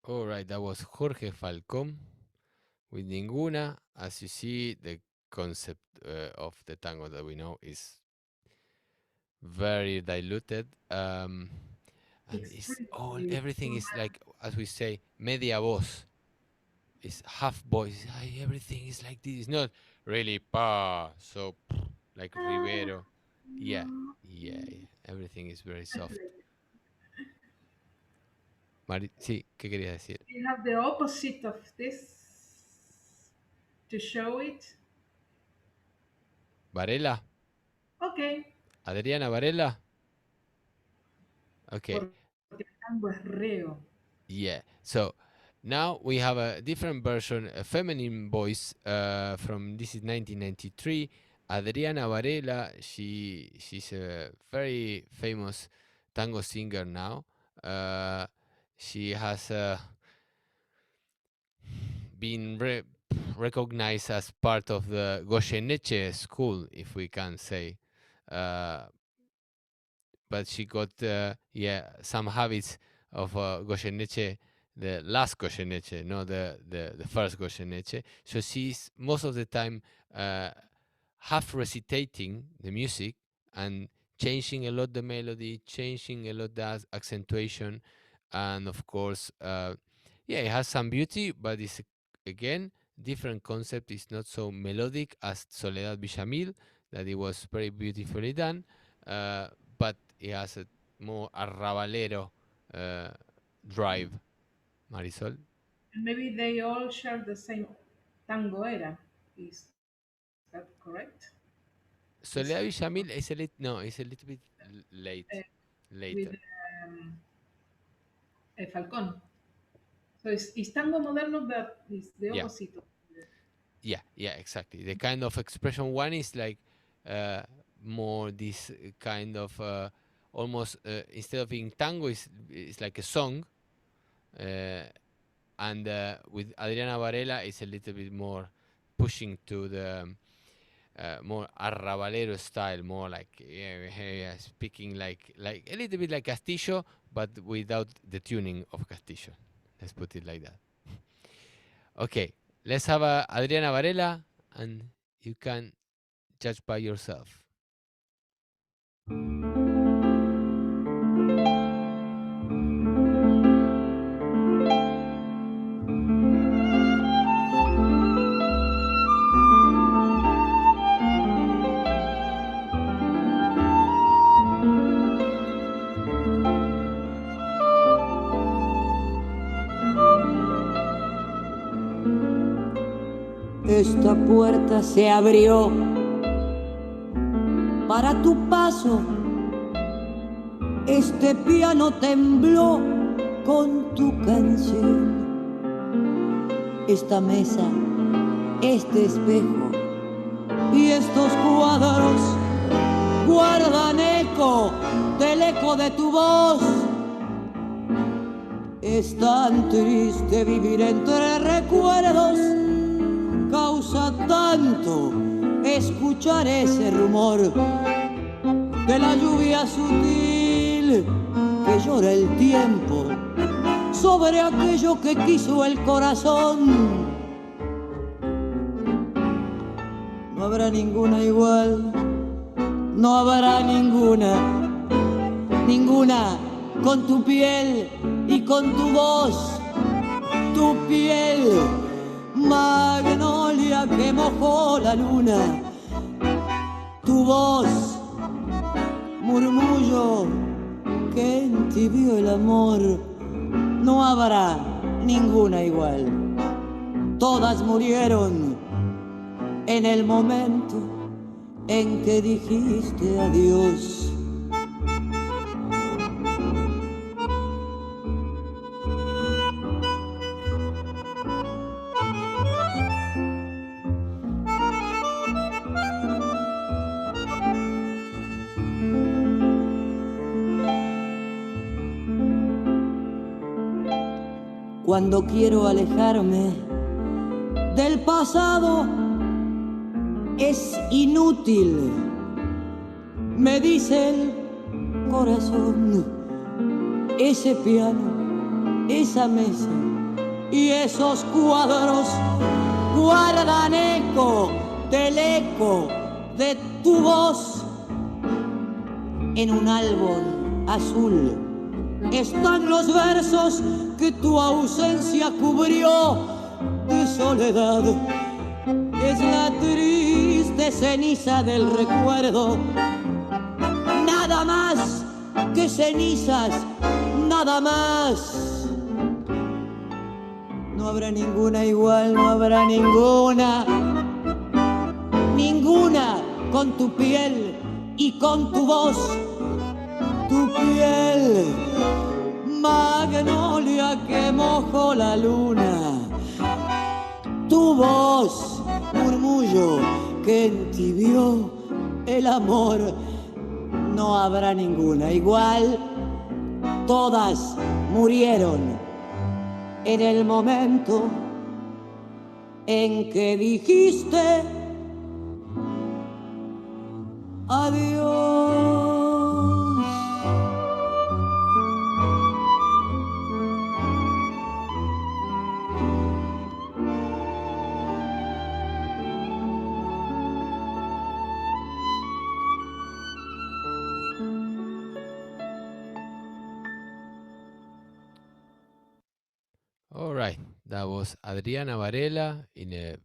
A: All right, that was Jorge Falcón with Ninguna. As you see, the concept of the tango that we know is very diluted, and it's all
C: Extremely
A: everything is
C: human.
A: like, as we say, media voz. It's half voice. Ay, everything is like this. It's not really pa so like Rivero. Yeah, yeah, yeah. Everything is very soft. Sí, ¿qué quería decir?
C: You have the opposite of this to show it.
A: Varela,
C: Okay,
A: Adriana Varela. Okay,
C: porque el tango es reo.
A: yeah. So now we have a different version, a feminine voice from this is 1993. Adriana Varela. She's a very famous tango singer now. Uh, she has been recognized as part of the Goyeneche school, if we can say. Uh, but she got yeah, some habits of Goyeneche, the last Goyeneche, not the first Goyeneche. So she's most of the time uh, half recitating the music and changing a lot the melody, changing a lot the accentuation, and of course, yeah, it has some beauty, but it's again different concept. It's not so melodic as Soledad Villamil, that it was very beautifully done, uh, but it has a more arrabalero uh, drive. Marisol,
C: And maybe they all share the same tango era. Is that correct? Is
A: Soledad Villamil is a little no, it's a little bit
C: uh,
A: late,
C: with
A: later.
C: Falcón? So it's tango moderno, but it's the
A: Yeah,
C: opposite.
A: yeah, yeah, exactly. The kind of expression one is like uh, more this kind of almost instead of being tango, is like a song. Uh, and with Adriana Varela, it's a little bit more pushing to the more arrabalero style, more like yeah, speaking like a little bit like Castillo, but without the tuning of Castillo. Let's put it like that. Okay, let's have Adriana Varela, and you can judge by yourself.
E: Esta puerta se abrió para tu paso, este piano tembló con tu canción. Esta mesa, este espejo y estos cuadros guardan eco del eco de tu voz. Es tan triste vivir entre recuerdos, causa tanto escuchar ese rumor de la lluvia sutil que llora el tiempo sobre aquello que quiso el corazón. No habrá ninguna igual, no habrá ninguna con tu piel y con tu voz, tu piel, magnolia que mojó la luna, tu voz, murmullo que entibió el amor. No habrá ninguna igual, todas murieron en el momento en que dijiste adiós. Cuando quiero alejarme del pasado es inútil, me dice el corazón. Ese piano, esa mesa y esos cuadros guardan eco del eco de tu voz. En un álbum azul están los versos que tu ausencia cubrió de soledad. Es la triste ceniza del recuerdo, nada más que cenizas, nada más. No habrá ninguna igual, no habrá ninguna con tu piel y con tu voz, tu piel, magnolia que mojó la luna, tu voz, murmullo que entibió el amor. No habrá ninguna igual, todas murieron en el momento en que dijiste adiós.
A: All right, that was Adriana Varela in a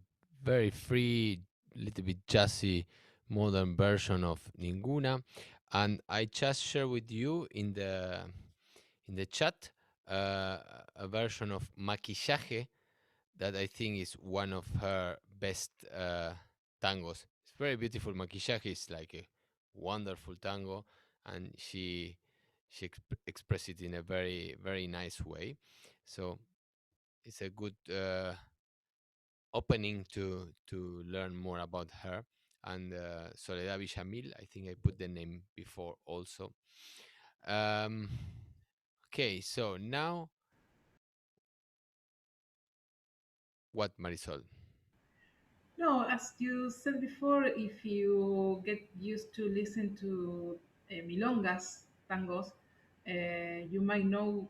A: very free, little bit jazzy, modern version of Ninguna, and I just share with you in the chat uh, a version of Maquillaje that I think is one of her best tangos. It's very beautiful. Maquillaje is like a wonderful tango, and she expressed it in a very nice way. So it's a good opening to learn more about her. And Soledad Villamil, I think I put the name before also. Um, okay, so now what, Marisol?
C: No, as you said before, if you get used to listen to milongas, tangos, you might know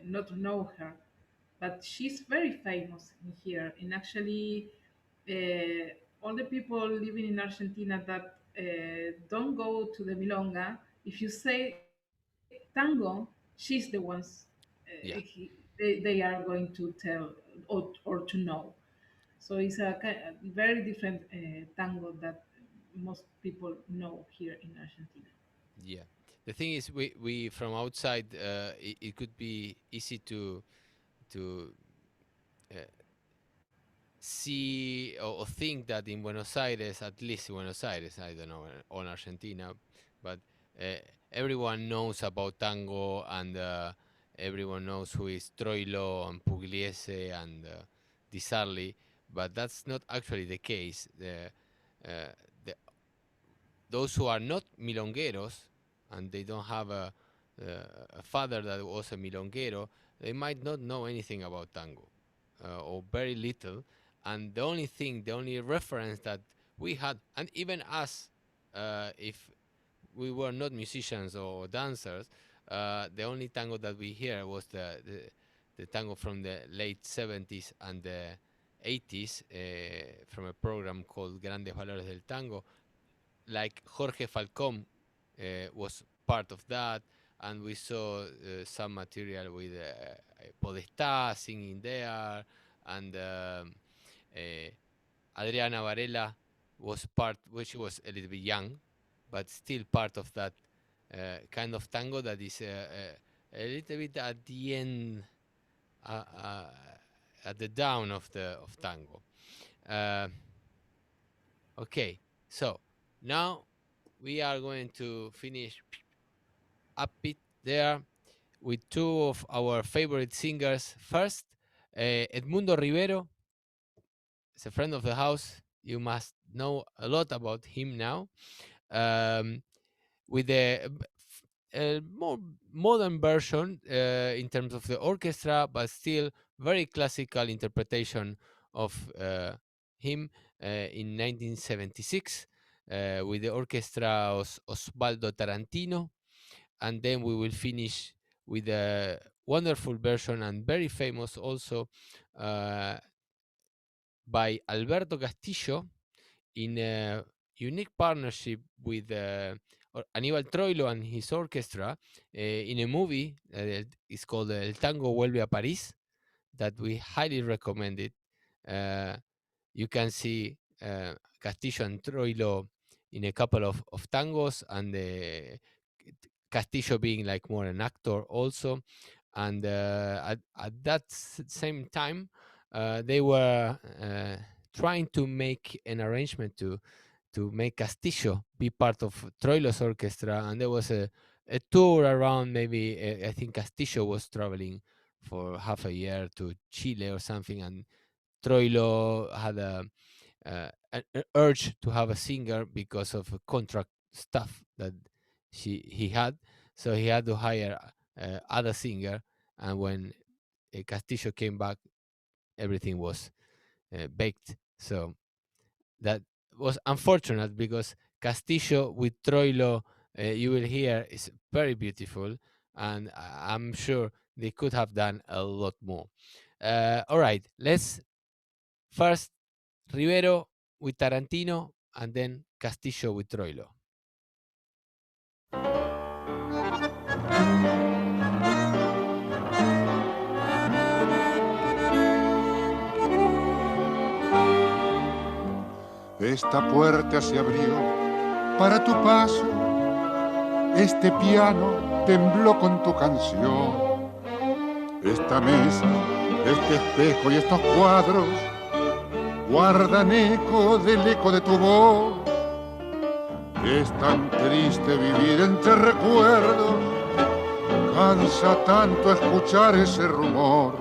C: not know her, but she's very famous in here. And actually, all the people living in Argentina that don't go to the milonga, if you say tango, she's the ones
A: Yeah,
C: they are going to tell or to know. So it's a very different tango that most people know here in Argentina.
A: yeah. The thing is, we from outside, it could be easy to uh, see or think that in Buenos Aires, at least in Buenos Aires, I don't know, on Argentina, but uh, everyone knows about tango, and everyone knows who is Troilo and Pugliese and Di Sarli, but that's not actually the case. Uh, the those who are not milongueros and they don't have a father that was a milonguero, they might not know anything about tango, or very little. And the only thing, the only reference that we had, and even us, if we were not musicians or dancers, the only tango that we hear was the tango from the late 70s and the 80s, from a program called Grandes Valores del Tango, like Jorge Falcón was part of that, and we saw some material with Podestá singing there, and Adriana Varela was part, well, she was a little bit young, but still part of that kind of tango that is a little bit at the end, uh, uh, at the down of the of tango. Uh, okay, so now we are going to finish up it there with two of our favorite singers. First, Edmundo Rivero is a friend of the house. You must know a lot about him now. Um, with a more modern version in terms of the orchestra, but still very classical interpretation of him in 1976 with the orchestra Osvaldo Tarantino. And then we will finish with a wonderful version and very famous also uh, by Alberto Castillo in a unique partnership with Aníbal Troilo and his orchestra in a movie. It's called El Tango Vuelve a París, that we highly recommend it. Uh, you can see Castillo and Troilo in a couple of tangos, and Castillo being like more an actor also. And at that same time, they were trying to make an arrangement to make Castillo be part of Troilo's orchestra, and there was a tour around. Maybe I think Castillo was traveling for half a year to Chile or something, and Troilo had an urge to have a singer because of contract stuff that he had, so he had to hire other singer. And when Castillo came back, everything was baked. So that was unfortunate, because Castillo with Troilo, you will hear, is very beautiful, and I'm sure they could have done a lot more. All right, let's first Rivero with Tarantino, and then Castillo with Troilo.
F: Esta puerta se abrió para tu paso, este piano tembló con tu canción, esta mesa, este espejo y estos cuadros guardan eco del eco de tu voz. Es tan triste vivir entre recuerdos, cansa tanto escuchar ese rumor.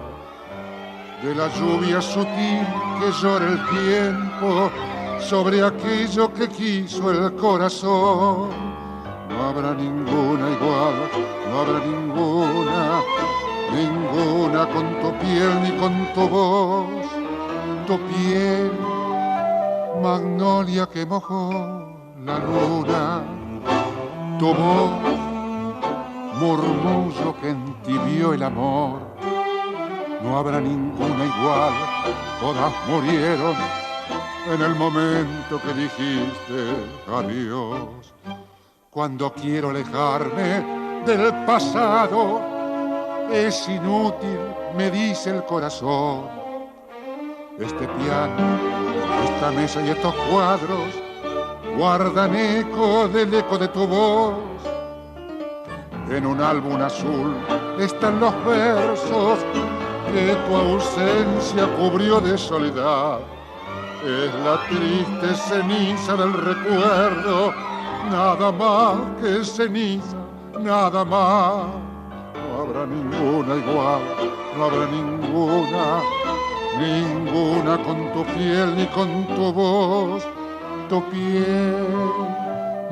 F: de la lluvia sutil que llora el tiempo sobre aquello que quiso el corazón. No habrá ninguna igual, no habrá ninguna, ninguna con tu piel ni con tu voz. Tu piel, magnolia que mojó la luna, tu voz, murmullo que entibió el amor. No habrá ninguna igual, todas murieron en el momento que dijiste adiós. Cuando quiero alejarme del pasado, es inútil, me dice el corazón. Este piano, esta mesa y estos cuadros guardan eco del eco de tu voz. En un álbum azul están los versos que tu ausencia cubrió de soledad. Es la triste ceniza del recuerdo, nada más que ceniza, nada más. No habrá ninguna igual, no habrá ninguna, ninguna con tu piel ni con tu voz. Tu piel,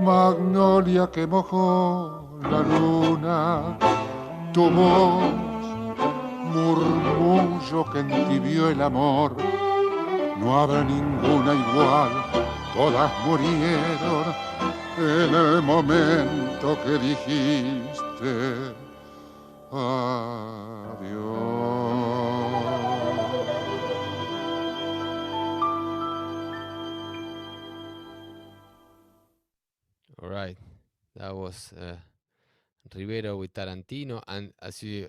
F: magnolia que mojó la luna, tu voz, murmullo que entibió el amor. No habrá ninguna igual, todas murieron en el momento que dijiste adiós.
A: All right, that was Rivero with Tarantino, and as you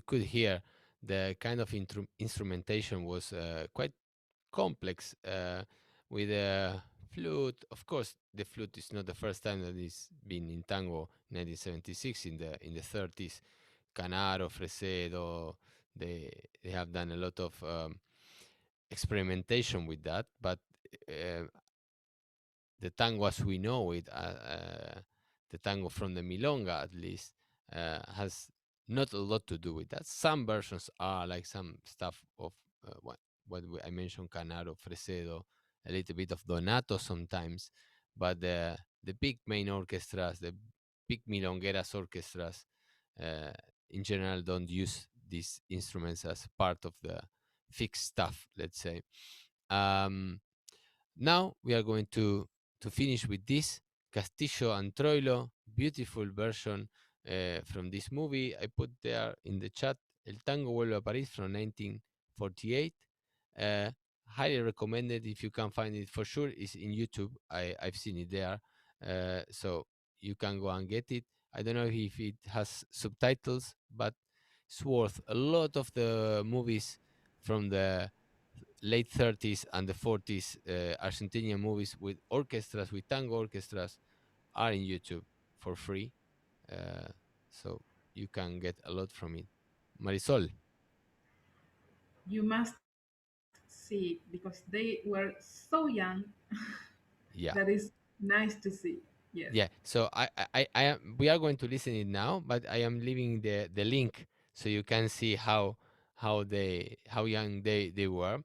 A: could hear, the kind of instrumentation was quite complex with a flute. Of course, the flute is not the first time that it's been in tango. 1976, in the 30s, Canaro, Fresedo, they have done a lot of experimentation with that, but uh, the tango as we know it, the tango from the milonga at least, has not a lot to do with that. Some versions are like some stuff of I mentioned, Canaro, Fresedo, a little bit of Donato sometimes, but the big main orchestras, the big milongueras orchestras, uh, in general don't use these instruments as part of the fixed stuff, let's say. Um, Now we are going to finish with this Castillo and Troilo, beautiful version from this movie. I put there in the chat El Tango Vuelve a París from 1948. Highly recommended if you can find it for sure. It's in YouTube. I've seen it there. So you can go and get it. I don't know if it has subtitles, but it's worth a lot of the movies from the late 30s and the 40s Argentinian movies with orchestras, with tango orchestras, are in YouTube for free. So you can get a lot from it. Marisol,
C: You must see it because they were so young
A: yeah.
C: that is nice to see. Yes.
A: Yeah, so I am, we are going to listen it now, but I am leaving the link so you can see how young they were.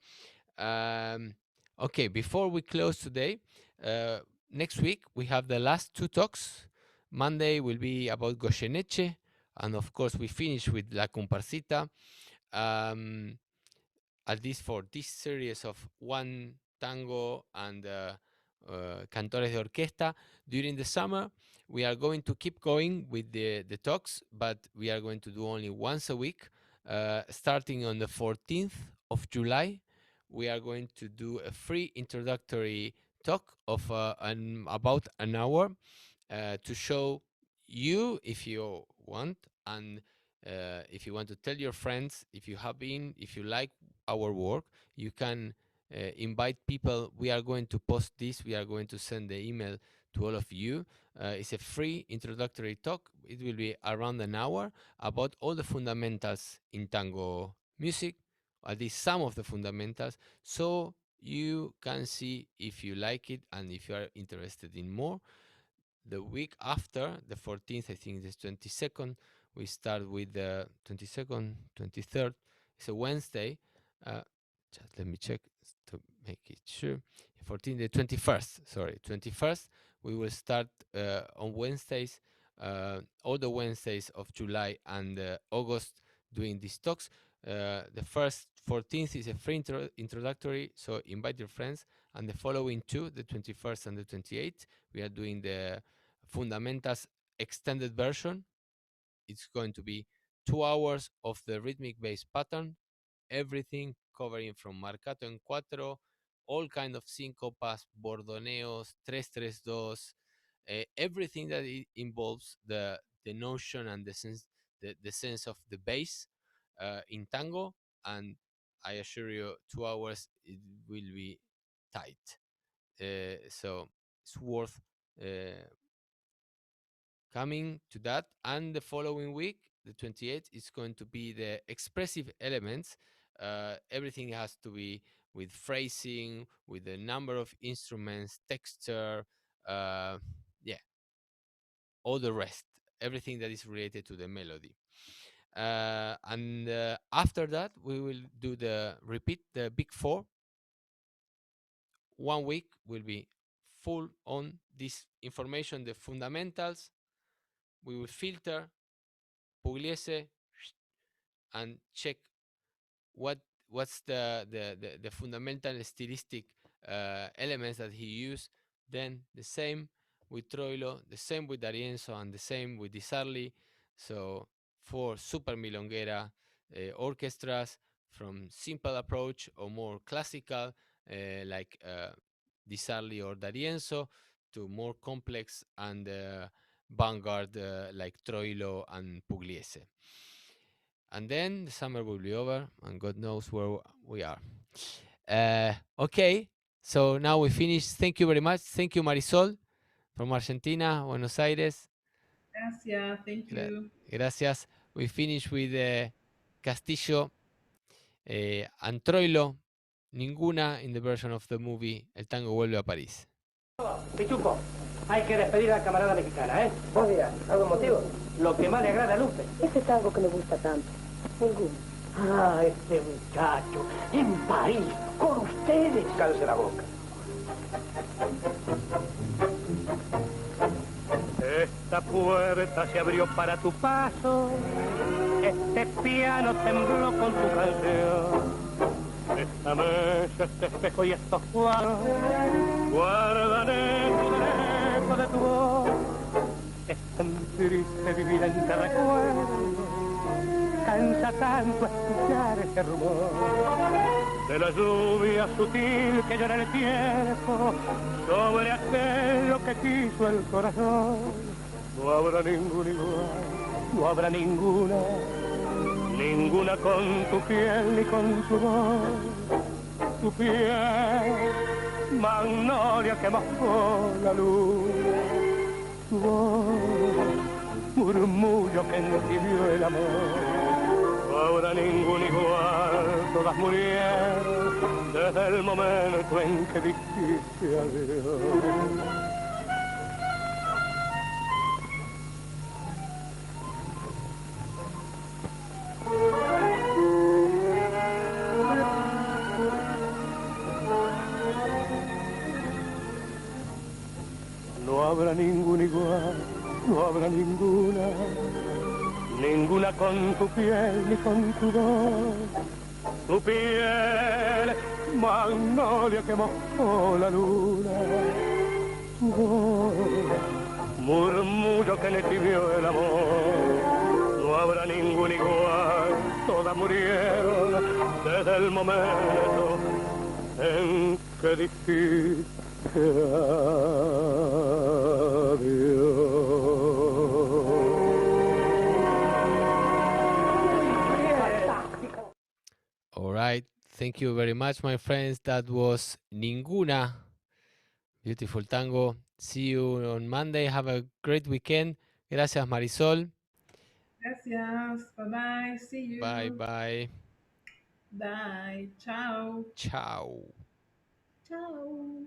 A: Um, okay, before we close today, uh, next week we have the last two talks. Monday will be about Goyeneche, and of course we finish with La Comparsita. Um, at least for this series of one tango and cantores de orquesta. During the summer, we are going to keep going with the talks, but we are going to do only once a week. Starting on the 14th of July, we are going to do a free introductory talk of about an hour to show you, if you want, and if you want to tell your friends, if you like our work, you can invite people. We are going to post this, we are going to send the email to all of you. It's a free introductory talk. It will be around an hour about all the fundamentals in tango music, at least some of the fundamentals, so you can see if you like it and if you are interested in more. The week after, the 14th, I think the 22nd, we start with the 22nd, 23rd. It's a Wednesday. Uh, just let me check to make it sure. 14, the 21st. Sorry, 21st. We will start on Wednesdays, all the Wednesdays of July and August, doing these talks. The first 14th is a free introductory, so invite your friends. And the following two, the 21st and the 28th, we are doing the fundamentals extended version. It's going to be 2 hours of the rhythmic bass pattern, everything covering from marcato en cuatro, all kind of syncopas, bordoneos, tres tres dos, everything that it involves the notion and the sense of the bass in tango. And I assure you, 2 hours it will be tight. So it's worth uh, coming to that. And the following week, the 28th, is going to be the expressive elements. Everything has to be with phrasing, with the number of instruments, texture, uh, yeah, all the rest, everything that is related to the melody. And after that, we will do the repeat the big four. 1 week will be full on this information, the fundamentals. We will filter Pugliese and check what what's the fundamental stylistic elements that he used. Then the same with Troilo, the same with D'Arienzo, and the same with Di Sarli. So for super milonguera orchestras, from simple approach or more classical, like Di Sarli or D'Arienzo, to more complex and vanguard like Troilo and Pugliese. And then the summer will be over, and God knows where we are. Okay, so now we finish. Thank you very much. Thank you, Marisol, from Argentina, Buenos Aires.
C: Gracias. Thank you.
A: Gracias. We finish with Castillo and Troilo, Ninguna, in the version of the movie El Tango Vuelve a París.
B: Pichuco, hay que despedir a la camarada mexicana, ¿eh? Buen día. ¿Algún motivo? Lo que más le agrada a Lupe.
G: Ese tango que me gusta tanto. Ningún.
B: Ah, este muchacho, en París, con ustedes. Cállese la boca. Esta puerta se abrió para tu paso, este piano tembló con tu canción. Esta mesa, este espejo y estos cuadros guardan el eco de tu voz. Es tan triste vivir entre recuerdos, cansa tanto escuchar ese rumor de la lluvia sutil que llora el tiempo sobre aquello que quiso el corazón. No habrá ningún igual, no habrá ninguna, ninguna con tu piel ni con tu voz. Tu piel, magnolia que mojó la luz, tu voz, murmullo que entibió el amor. No habrá ningún igual, todas murieron desde el momento en que dijiste adiós. No habrá ningún igual, no habrá ninguna, ninguna con tu piel ni con tu voz. Tu piel, magnolia que mojó la luna. Tu voz, murmullo que le tibió el amor. No habrá ningún igual, todas murieron desde el momento en que dijiste
A: All right. Thank you very much, my friends. That was Ninguna. Beautiful tango. See you on Monday. Have a great weekend. Gracias, Marisol.
C: Gracias. Bye bye. See you.
A: Bye bye.
C: Bye. Ciao.
A: Ciao.
C: Ciao.